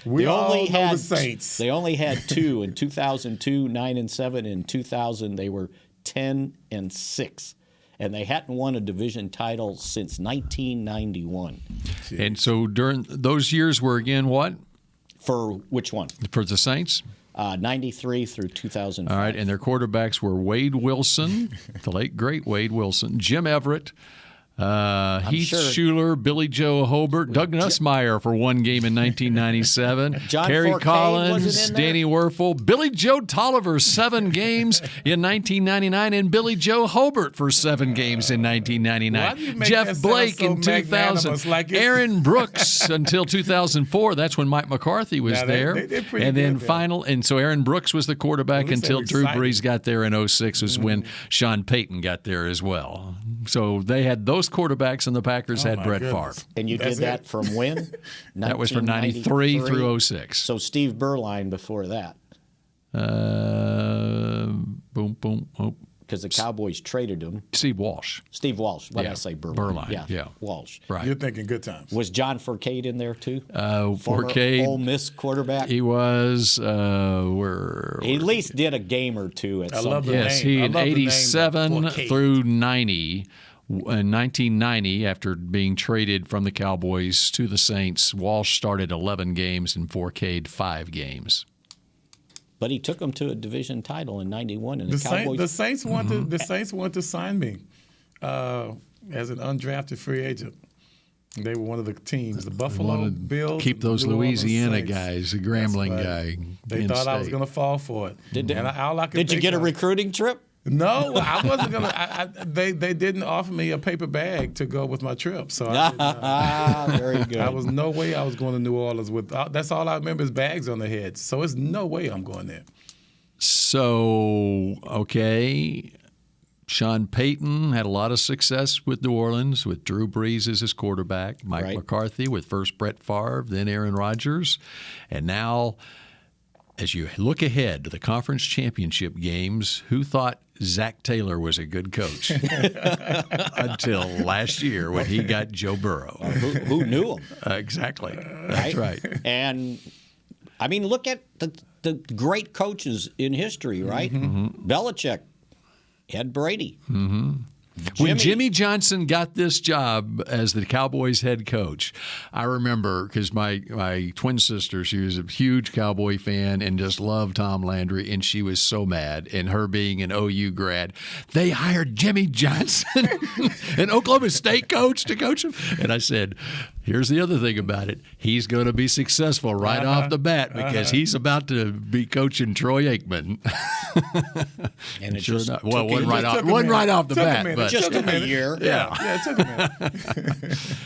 We all know the Saints. They only had 2 in 2002, 9-7. In 2000, they were 10-6. And they hadn't won a division title since 1991. And so during those years were again what? For which one? For the Saints? 93 through 2005. All right, and their quarterbacks were Wade Wilson, the late, great Wade Wilson, Jim Everett, Heath Schuler, Billy Joe Hobart, Doug Nussmeier for one game in 1997, Kerry Collins, Danny Werfel, Billy Joe Tolliver 7 games in 1999, and Billy Joe Hobart for 7 games in 1999. Jeff Blake in 2000, Aaron Brooks until 2004. That's when Mike McCarthy was there. And then so Aaron Brooks was the quarterback until Drew Brees got there in 2006 was when Sean Payton got there as well. So they had those quarterbacks, and the Packers had Brett Favre. And you did that from when? That was from 93 through 06. So Steve Berline before that. Because the Cowboys traded him. Steve Walsh. What did I say? Berline. Yeah. Walsh. Right. You're thinking good times. Was John Fourcade in there too? Fourcade. Ole Miss quarterback. He was. He at least did a game or two at some point. Yes, he in 87 through 90. In 1990, after being traded from the Cowboys to the Saints, Walsh started 11 games and Fourcade 5 games. But he took them to a division title in '91, and the Cowboys. The Saints want to sign me as an undrafted free agent. They were one of the teams, the Buffalo Bills. Keep those Louisiana guys, the Grambling guy. They thought I was going to fall for it. Did you get a recruiting trip? No, I wasn't going to. They didn't offer me a paper bag to go with my trip. So very good. I was no way I was going to New Orleans with. That's all I remember is bags on their heads. So it's no way I'm going there. So, okay. Sean Payton had a lot of success with New Orleans with Drew Brees as his quarterback, Mike McCarthy with first Brett Favre, then Aaron Rodgers. And now, as you look ahead to the conference championship games, who thought Zach Taylor was a good coach until last year when he got Joe Burrow? Who knew him? Exactly. That's right. And, I mean, look at the great coaches in history, right? Mm-hmm. Belichick, Ed Brady. Mm-hmm. When Jimmy Johnson got this job as the Cowboys head coach, I remember because my twin sister, she was a huge Cowboy fan and just loved Tom Landry, and she was so mad. And her being an OU grad, they hired Jimmy Johnson, an Oklahoma State coach, to coach him. And I said, here's the other thing about it. He's going to be successful right off the bat because he's about to be coaching Troy Aikman. And it sure just enough. Well, one right off the bat. But just took a year. Yeah, it took a minute.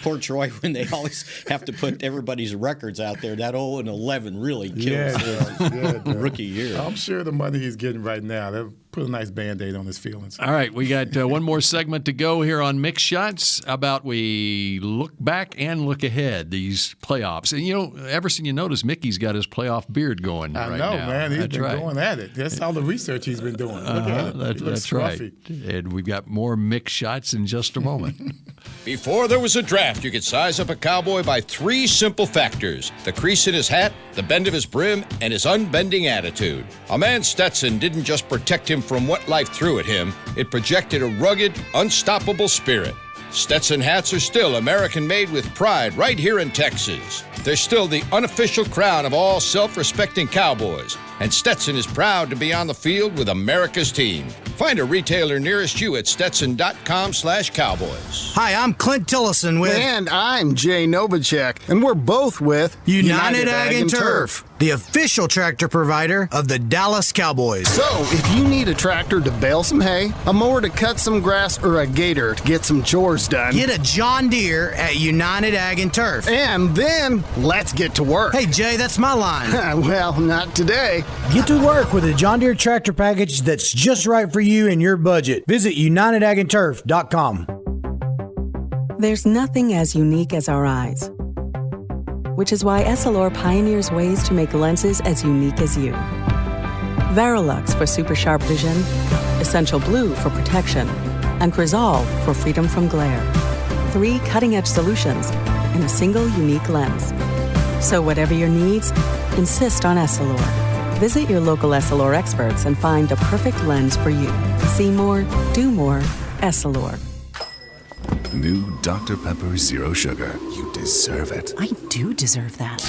Poor Troy, when they always have to put everybody's records out there, that 0-11 really kills their rookie year. I'm sure the money he's getting right now, they'll put a nice Band-Aid on his feelings. All right, we got one more segment to go here on Mick Shots about we look back and look ahead, these playoffs. And, you know, ever since you notice, Mickey's got his playoff beard going right now. I know, man. He's been going at it. That's all the research he's been doing. Look at it. That's right. And we've got more Mick Shots in just a moment. Before there was a draft, you could size up a cowboy by 3 simple factors: the crease in his hat, the bend of his brim, and his unbending attitude. A man Stetson didn't just protect him from what life threw at him, it projected a rugged, unstoppable spirit. Stetson hats are still American-made with pride right here in Texas. They're still the unofficial crown of all self-respecting cowboys, and Stetson is proud to be on the field with America's team. Find a retailer nearest you at stetson.com/cowboys. Hi, I'm Clint Tillison with... And I'm Jay Novacek, and we're both with... United Ag and Turf. the official tractor provider of the Dallas Cowboys. So, if you need a tractor to bale some hay, a mower to cut some grass, or a gator to get some chores done, get a John Deere at United Ag and Turf. And then, let's get to work. Hey, Jay, that's my line. Well, not today. Get to work with a John Deere tractor package that's just right for you and your budget. Visit UnitedAgAndTurf.com. There's nothing as unique as our eyes, which is why Essilor pioneers ways to make lenses as unique as you. Verilux for super sharp vision, Essential Blue for protection, and Crizal for freedom from glare. 3 cutting-edge solutions in a single unique lens. So whatever your needs, insist on Essilor. Visit your local Essilor experts and find the perfect lens for you. See more, do more, Essilor. New Dr. Pepper Zero Sugar. You deserve it. I do deserve that.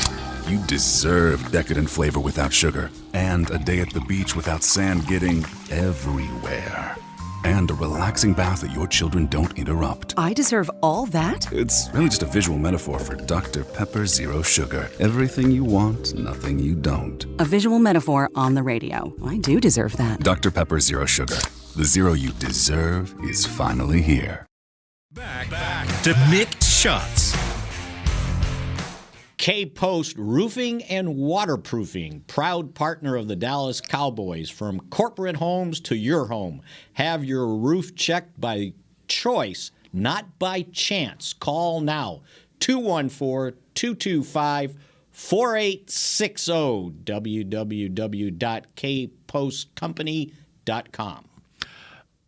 You deserve decadent flavor without sugar. And a day at the beach without sand getting everywhere. And a relaxing bath that your children don't interrupt. I deserve all that? It's really just a visual metaphor for Dr. Pepper Zero Sugar. Everything you want, nothing you don't. A visual metaphor on the radio. I do deserve that. Dr. Pepper Zero Sugar. The zero you deserve is finally here. Back to Mick Shots. K-Post Roofing and Waterproofing, proud partner of the Dallas Cowboys. From corporate homes to your home. Have your roof checked by choice, not by chance. Call now. 214-225-4860. www.kpostcompany.com.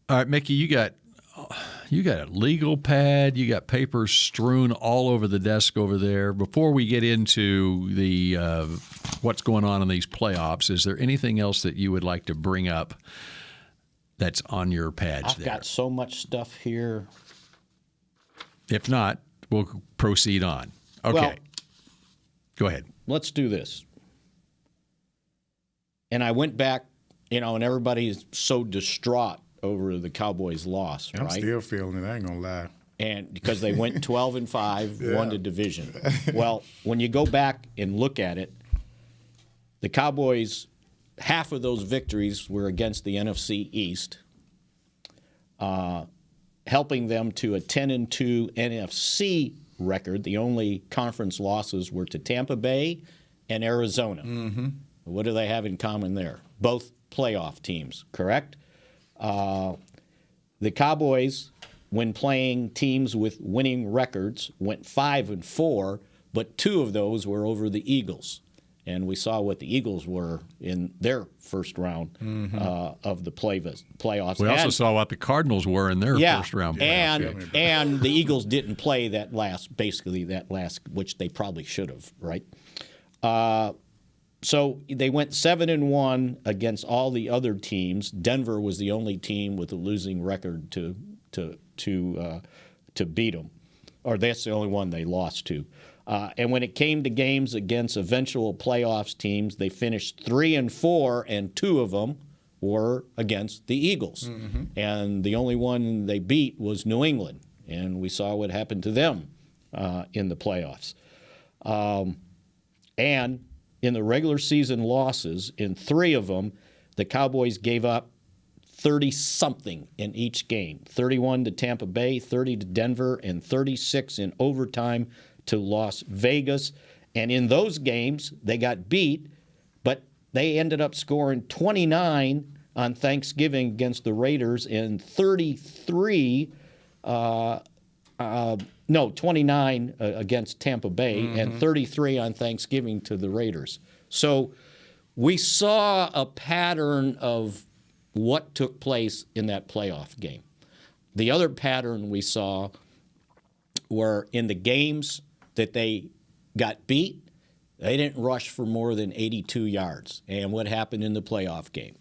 All right, Mickey, you got a legal pad. You got papers strewn all over the desk over there. Before we get into the what's going on in these playoffs, is there anything else that you would like to bring up that's on your pads I've got so much stuff here. If not, we'll proceed on. Okay. Well, go ahead. Let's do this. And I went back, and everybody's so distraught over the Cowboys' loss, right? I'm still feeling it. I ain't gonna lie. And because they went 12-5, won the division. Well, when you go back and look at it, the Cowboys, half of those victories were against the NFC East, helping them to a 10-2 NFC record. The only conference losses were to Tampa Bay and Arizona. Mm-hmm. What do they have in common there? Both playoff teams, correct? The Cowboys, when playing teams with winning records, went 5-4, but 2 of those were over the Eagles. And we saw what the Eagles were in their first round of the playoffs. We also saw what the Cardinals were in their first round playoffs. And the Eagles didn't play that last, which they probably should have, right? So they went 7-1 against all the other teams. Denver was the only team with a losing record to beat them, or that's the only one they lost to. And when it came to games against eventual playoffs teams, they finished 3-4, and 2 of them were against the Eagles. Mm-hmm. And the only one they beat was New England, and we saw what happened to them in the playoffs. And in the regular season losses, in 3 of them, the Cowboys gave up 30-something in each game. 31 to Tampa Bay, 30 to Denver, and 36 in overtime to Las Vegas. And in those games, they got beat, but they ended up scoring 29 on Thanksgiving against the Raiders and 29 against Tampa Bay and 33 on Thanksgiving to the Raiders. So we saw a pattern of what took place in that playoff game. The other pattern we saw were in the games that they got beat, they didn't rush for more than 82 yards. And what happened in the playoff game?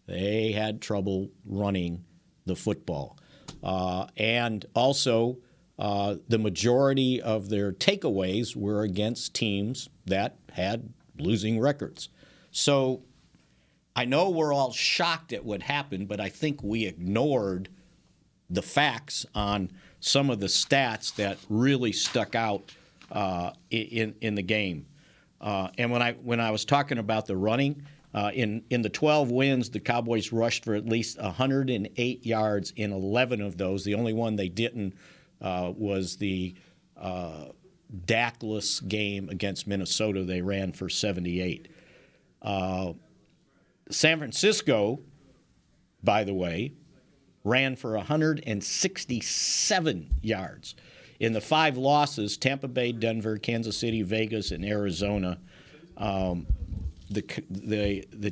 They had trouble running the football. And also, the majority of their takeaways were against teams that had losing records. So I know we're all shocked at what happened, but I think we ignored the facts on some of the stats that really stuck out in the game. And when I was talking about the running, in the 12 wins, the Cowboys rushed for at least 108 yards in 11 of those. The only one they didn't was the Dakless game against Minnesota. They ran for 78. San Francisco, by the way, ran for 167 yards. In the 5 losses, Tampa Bay, Denver, Kansas City, Vegas, and Arizona, the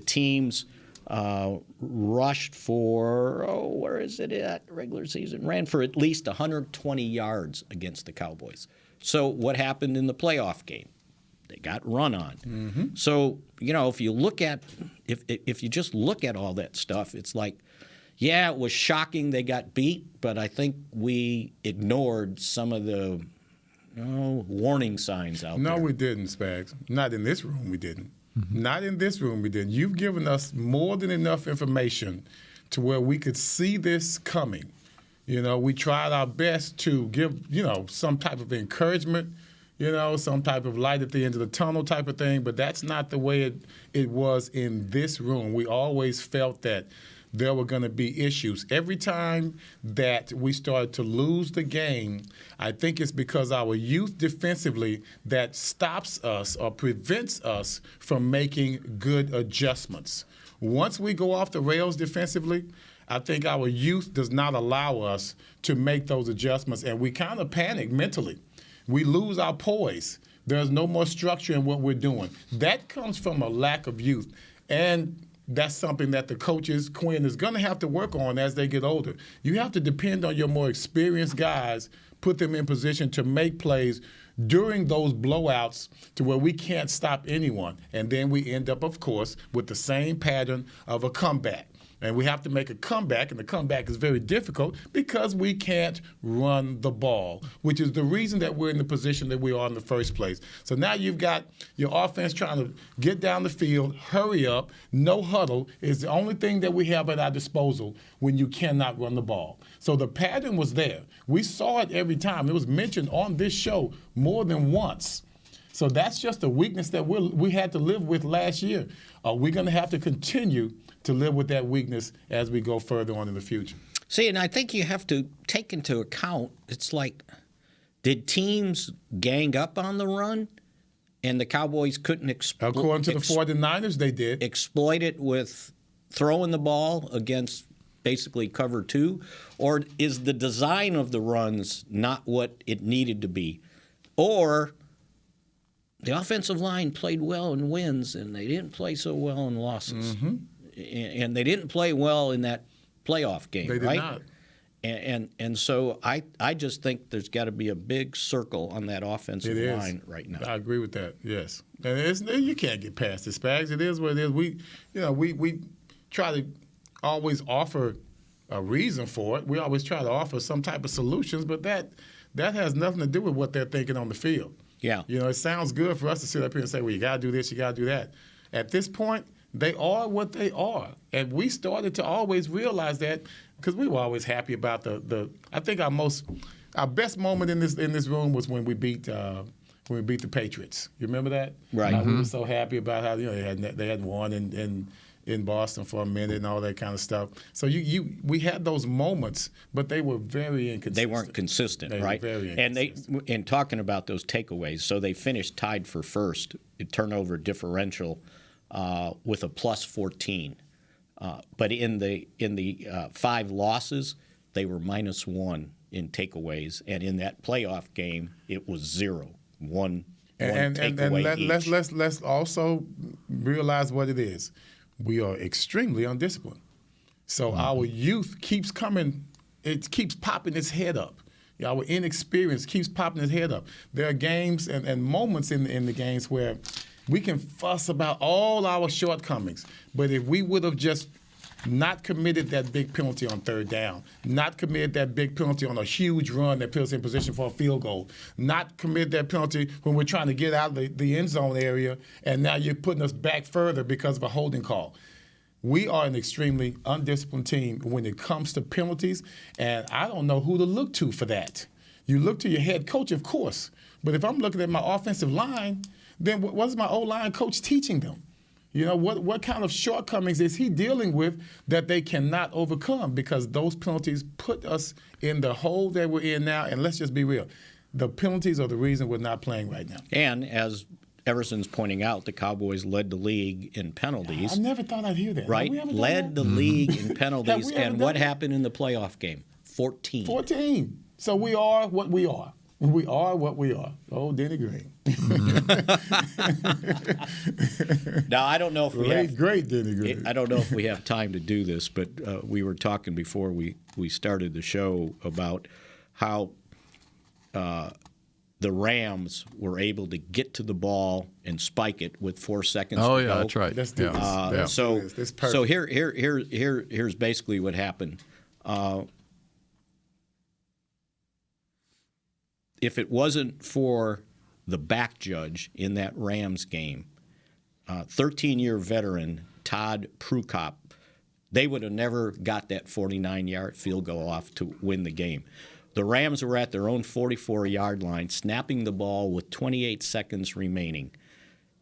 teams rushed for, where is it at? Regular season, ran for at least 120 yards against the Cowboys. So what happened in the playoff game? They got run on. Mm-hmm. So, if you look at, if you just look at all that stuff, it's like, yeah, it was shocking they got beat, but I think we ignored some of the warning signs out there. No, we didn't, Spags. Not in this room, we didn't. Mm-hmm. Not in this room, we didn't. You've given us more than enough information to where we could see this coming. We tried our best to give, some type of encouragement, some type of light at the end of the tunnel type of thing, but that's not the way it was in this room. We always felt that there were going to be issues. Every time that we started to lose the game, I think it's because our youth defensively that stops us or prevents us from making good adjustments. Once we go off the rails defensively, I think our youth does not allow us to make those adjustments, and we kind of panic mentally. We lose our poise. There's no more structure in what we're doing. That comes from a lack of youth. And that's something that the coaches, Quinn, is going to have to work on as they get older. You have to depend on your more experienced guys, put them in position to make plays during those blowouts to where we can't stop anyone. And then we end up, of course, with the same pattern of a comeback. And we have to make a comeback, and the comeback is very difficult because we can't run the ball, which is the reason that we're in the position that we are in the first place. So now you've got your offense trying to get down the field, hurry up, no huddle is the only thing that we have at our disposal when you cannot run the ball. So the pattern was there. We saw it every time. It was mentioned on this show more than once. So that's just a weakness that we had to live with last year. We're going to have to continue to live with that weakness as we go further on in the future. See, and I think you have to take into account, it's like, did teams gang up on the run and the Cowboys couldn't According to the 49ers, they did. Exploit it with throwing the ball against basically cover 2? Or is the design of the runs not what it needed to be? Or the offensive line played well in wins and they didn't play so well in losses. Mm-hmm. And they didn't play well in that playoff game, right? They did not. And so I just think there's got to be a big circle on that offensive line right now. I agree with that. Yes, and you can't get past this, Spags. It is what it is. We try to always offer a reason for it. We always try to offer some type of solutions, but that has nothing to do with what they're thinking on the field. Yeah. It sounds good for us to sit up here and say, well, you got to do this, you got to do that. At this point, they are what they are. And we started to always realize that because we were always happy about the I think our best moment in this room was when we beat the Patriots. You remember that? Right. We were so happy about how they had won in Boston for a minute and all that kind of stuff. So we had those moments, but they were very inconsistent. They weren't consistent, right? Were very inconsistent. And in talking about those takeaways, so they finished tied for first in turnover differential with a plus 14. But in the 5 losses, they were -1 in takeaways, and in that playoff game, it was 0. One takeaway each. Let's also realize what it is. We are extremely undisciplined. So our youth keeps coming. It keeps popping its head up. Our inexperience keeps popping its head up. There are games and moments in the games where we can fuss about all our shortcomings, but if we would have just not committed that big penalty on 3rd down, not committed that big penalty on a huge run that puts us in position for a field goal, not commit that penalty when we're trying to get out of the end zone area, and now you're putting us back further because of a holding call. We are an extremely undisciplined team when it comes to penalties, and I don't know who to look to for that. You look to your head coach, of course. But if I'm looking at my offensive line, then what's my O-line coach teaching them? You know, what kind of shortcomings is he dealing with that they cannot overcome? Because those penalties put us in the hole that we're in now. And let's just be real. The penalties are the reason we're not playing right now. And as Everson's pointing out, the Cowboys led the league in penalties. I never thought I'd hear that. Right? Led the league in penalties. And what happened in the playoff game? 14. 14. So we are what we are. We are what we are. Oh, Denny Green. Now, I don't know if we have... Great Denny Green. I don't know if we have time to do this, but we were talking before we started the show about how the Rams were able to get to the ball and spike it with 4 seconds to go. Oh, yeah, that's right. Let's do this. So here's basically what happened. If it wasn't for the back judge in that Rams game, 13-year veteran Todd Prukop, they would have never got that 49-yard field goal off to win the game. The Rams were at their own 44-yard line, snapping the ball with 28 seconds remaining.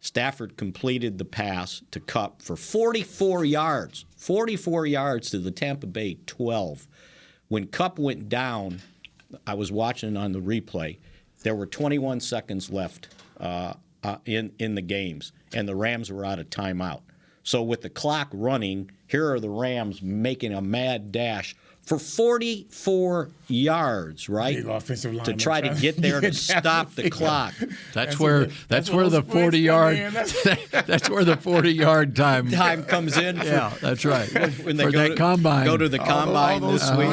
Stafford completed the pass to Kupp for 44 yards. 44 yards to the Tampa Bay 12. When Kupp went down, I was watching on the replay, there were 21 seconds left in the games, and the Rams were out of timeout. So with the clock running, here are the Rams making a mad dash for 44 yards, right? Big offensive line to try to get there to stop the clock. That's where the 40-yard that's where the 40-yard time comes in. Yeah, that's right. When they for that combine, go to the combine all this those week.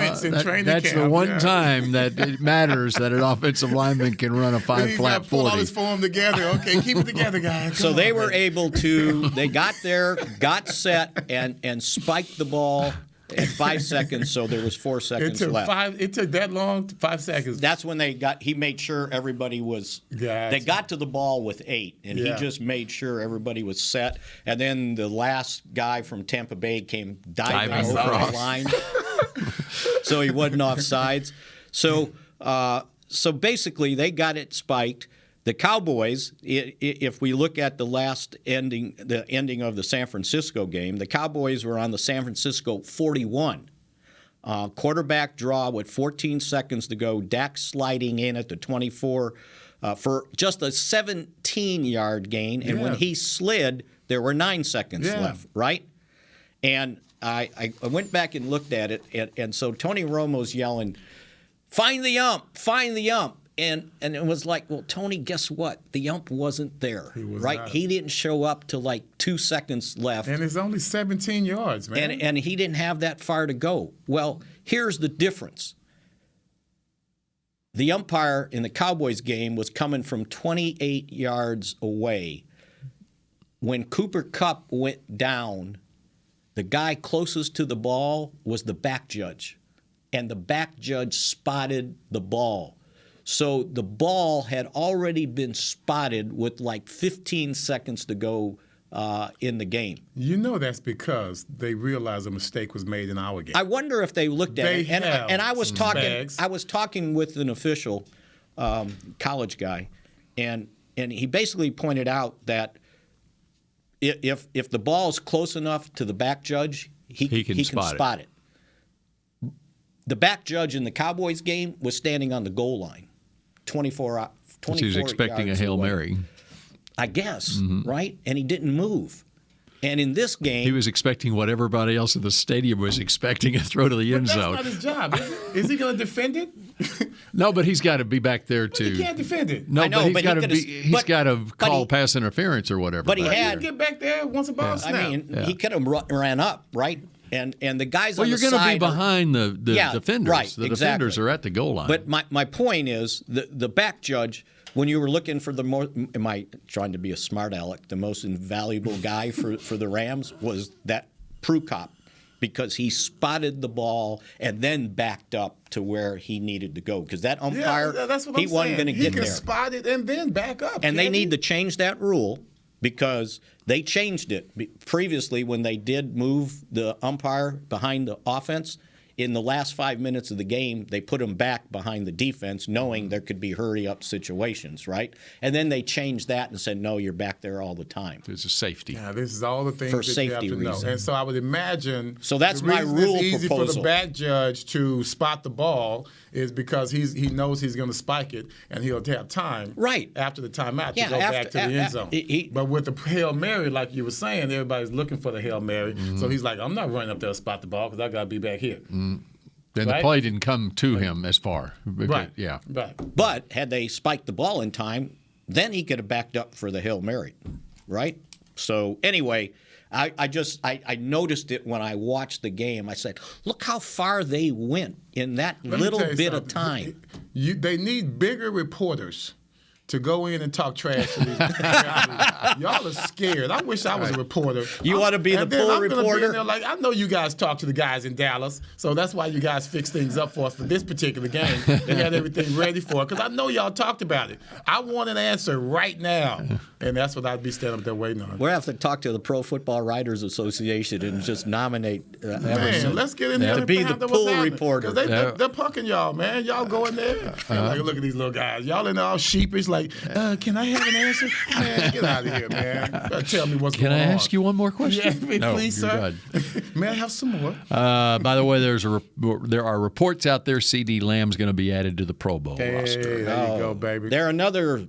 That's the one time that it matters that an offensive lineman can run a 5-flat 40. Pull all his form together. Okay, keep it together, guys. So they were able to. They got there, got set, and spiked the ball at 5 seconds, so there was 4 seconds left. It took that long? 5 seconds. That's when he made sure everybody was. Gotcha. They got to the ball with 8, and he just made sure everybody was set. And then the last guy from Tampa Bay came diving over the line, so he wasn't offsides. So basically, they got it spiked. The Cowboys, if we look at the ending of the San Francisco game, the Cowboys were on the San Francisco 41. Quarterback draw with 14 seconds to go. Dak sliding in at the 24 for just a 17-yard gain. And when he slid, there were 9 seconds left, right? And I went back and looked at it, and so Tony Romo's yelling, "Find the ump, find the ump." And it was like, well, Tony, guess what? The ump wasn't there, right? Not. He didn't show up till like 2 seconds left. And it's only 17 yards, man. And he didn't have that far to go. Well, here's the difference. The umpire in the Cowboys game was coming from 28 yards away. When Cooper Kupp went down, the guy closest to the ball was the back judge. And the back judge spotted the ball. So the ball had already been spotted with like 15 seconds to go in the game. You know that's because they realized a mistake was made in our game. I wonder if they looked at it. And I was talking with an official, college guy, and he basically pointed out that if the ball is close enough to the back judge, he can spot it. The back judge in the Cowboys game was standing on the goal line. 24 he was expecting a Hail Mary. I guess, right? And he didn't move. And in this game... He was expecting what everybody else in the stadium was expecting, a throw to the end zone. That's not his job, is it? Is he going to defend it? No, but he's got to be back there too. He can't defend it. No, but he's got to call pass interference or whatever. But he had... Get back there once the ball snapped. I mean, he could have ran up, right? And the guys on the side... Well, you're going to be behind the defenders. Right, the defenders are at the goal line. But my point is, the back judge, when you were looking for am I trying to be a smart aleck, the most invaluable guy for the Rams was that Prukop, because he spotted the ball and then backed up to where he needed to go. Because that umpire, he wasn't going to get there. He can spot it and then back up. And they need to change that rule, because they changed it previously when they did move the umpire behind the offense. in the last 5 minutes of the game, they put him back behind the defense, knowing there could be hurry-up situations, right? And then they changed that and said, no, you're back there all the time. There's a safety. Yeah, this is all the things for that safety you have to know. reasons. And so I would imagine so that's the my reason rule it's easy proposal. for the back judge to spot the ball is because he knows he's going to spike it, and he'll have time after the timeout to go back to the end zone. But with the Hail Mary, like you were saying, everybody's looking for the Hail Mary. So he's like, I'm not running up there to spot the ball because I got to be back here. Then the play didn't come to him as far. Right. Yeah. Right. But had they spiked the ball in time, then he could have backed up for the Hail Mary, right? So anyway, I noticed it when I watched the game. I said, look how far they went in that little bit of time. They need bigger reporters to go in and talk trash to these referees. Y'all are scared. I wish I was a reporter. You want to be the pool reporter? Be in there like, I know you guys talk to the guys in Dallas, so that's why you guys fix things up for us for this particular game. They had everything ready for it, because I know y'all talked about it. I want an answer right now, and that's what I'd be standing up there waiting on. We'll have to talk to the Pro Football Writers Association and just nominate man, let's get in there to be the pool reporter. They're punking y'all, man. Y'all go in there. Like, look at these little guys. Y'all in there all sheepish, like, can I have an answer? Man, get out of here, man. You better tell me what's going on. Can I ask you one more question? Yeah, no, please, sir. May I have some more? By the way, there are reports out there CD Lamb's going to be added to the Pro Bowl roster. There you go, baby. They're another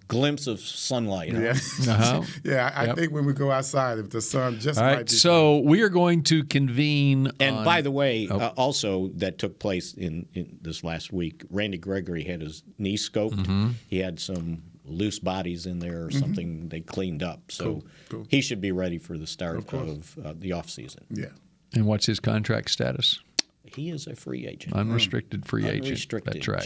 glimpse of sunlight. Huh? Yeah. I think when we go outside, if the sun just might be. So we are going to convene. And by the way, also that took place in this last week, Randy Gregory had his knee scoped. He had some loose bodies in there or something they cleaned up. So he should be ready for the start of the offseason. Yeah. And what's his contract status? He is a free agent. Unrestricted free agent. Unrestricted. That's right.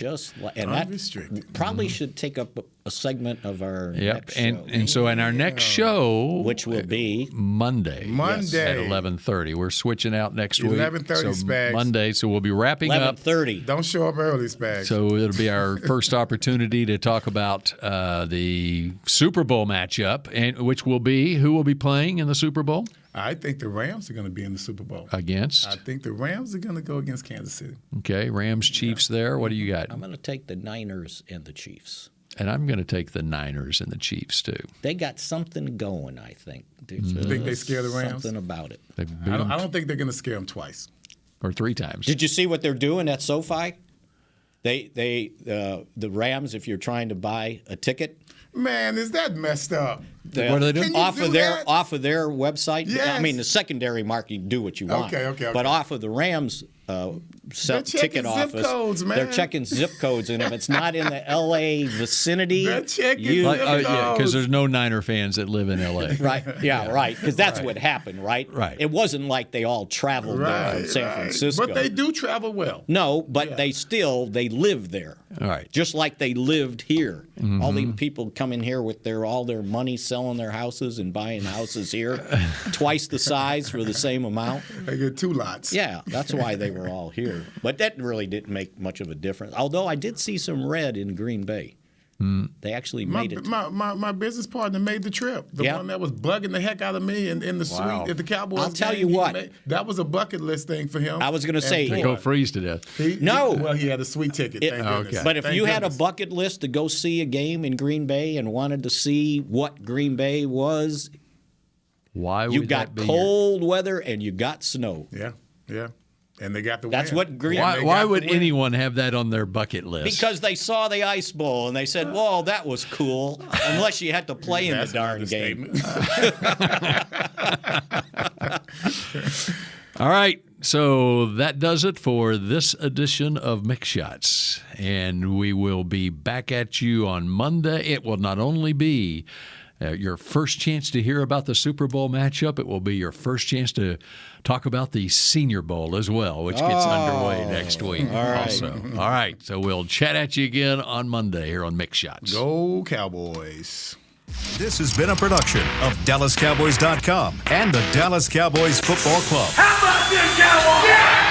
That probably should take up a segment of our next show. And so in our next show, which will be Monday at 11:30. We're switching out next week. 11:30, Spags. Monday, so we'll be wrapping up. 11:30. Don't show up early, Spags. So it'll be our first opportunity to talk about the Super Bowl matchup, and which will be who will be playing in the Super Bowl. I think the Rams are going to be in the Super Bowl. Against? I think the Rams are going to go against Kansas City. Okay, Rams, Chiefs there. What do you got? I'm going to take the Niners and the Chiefs. And I'm going to take the Niners and the Chiefs, too. They got something going, I think. You think they scare the Rams? Something about it. I don't think they're going to scare them twice. Or 3 times. Did you see what they're doing at SoFi? The Rams, if you're trying to buy a ticket. Man, is that messed up? What are they doing? Off of their website? Yes. I mean, the secondary market, you can do what you want. Okay. But off of the Rams ticket office, they're checking zip codes. And if it's not in the L.A. vicinity, they're checking zip codes. Yeah, because there's no Niner fans that live in L.A. Right, right. Because that's what happened, right? Right. It wasn't like they all traveled there from San Francisco. But they do travel well. No, but they live there. All right. Just like they lived here. All these people come in here with all their money, selling their houses and buying houses here, twice the size for the same amount. They get 2 lots. Yeah, that's why they were all here. But that really didn't make much of a difference. Although I did see some red in Green Bay. They actually made it. My business partner made the trip. The one that was bugging the heck out of me in the suite at the Cowboys. I'll tell you what. That was a bucket list thing for him. I was going to say. To go freeze to death. Well, he had a sweet ticket. Thank goodness. But if you had a bucket list to go see a game in Green Bay and wanted to see what Green Bay was, why would you got cold weather and you got snow. Yeah. And they got the That's win. what Green. Why would anyone have that on their bucket list? Because they saw the Ice Bowl and they said, "Whoa, that was cool." Unless you had to play in the darn game. All right, so that does it for this edition of Mick Shots, and we will be back at you on Monday. It will not only be your first chance to hear about the Super Bowl matchup, it will be your first chance to talk about the Senior Bowl as well, which gets underway next week. All right. Also. All right, so we'll chat at you again on Monday here on Mick Shots. Go Cowboys. This has been a production of DallasCowboys.com and the Dallas Cowboys Football Club. How about this, Cowboys? Yeah!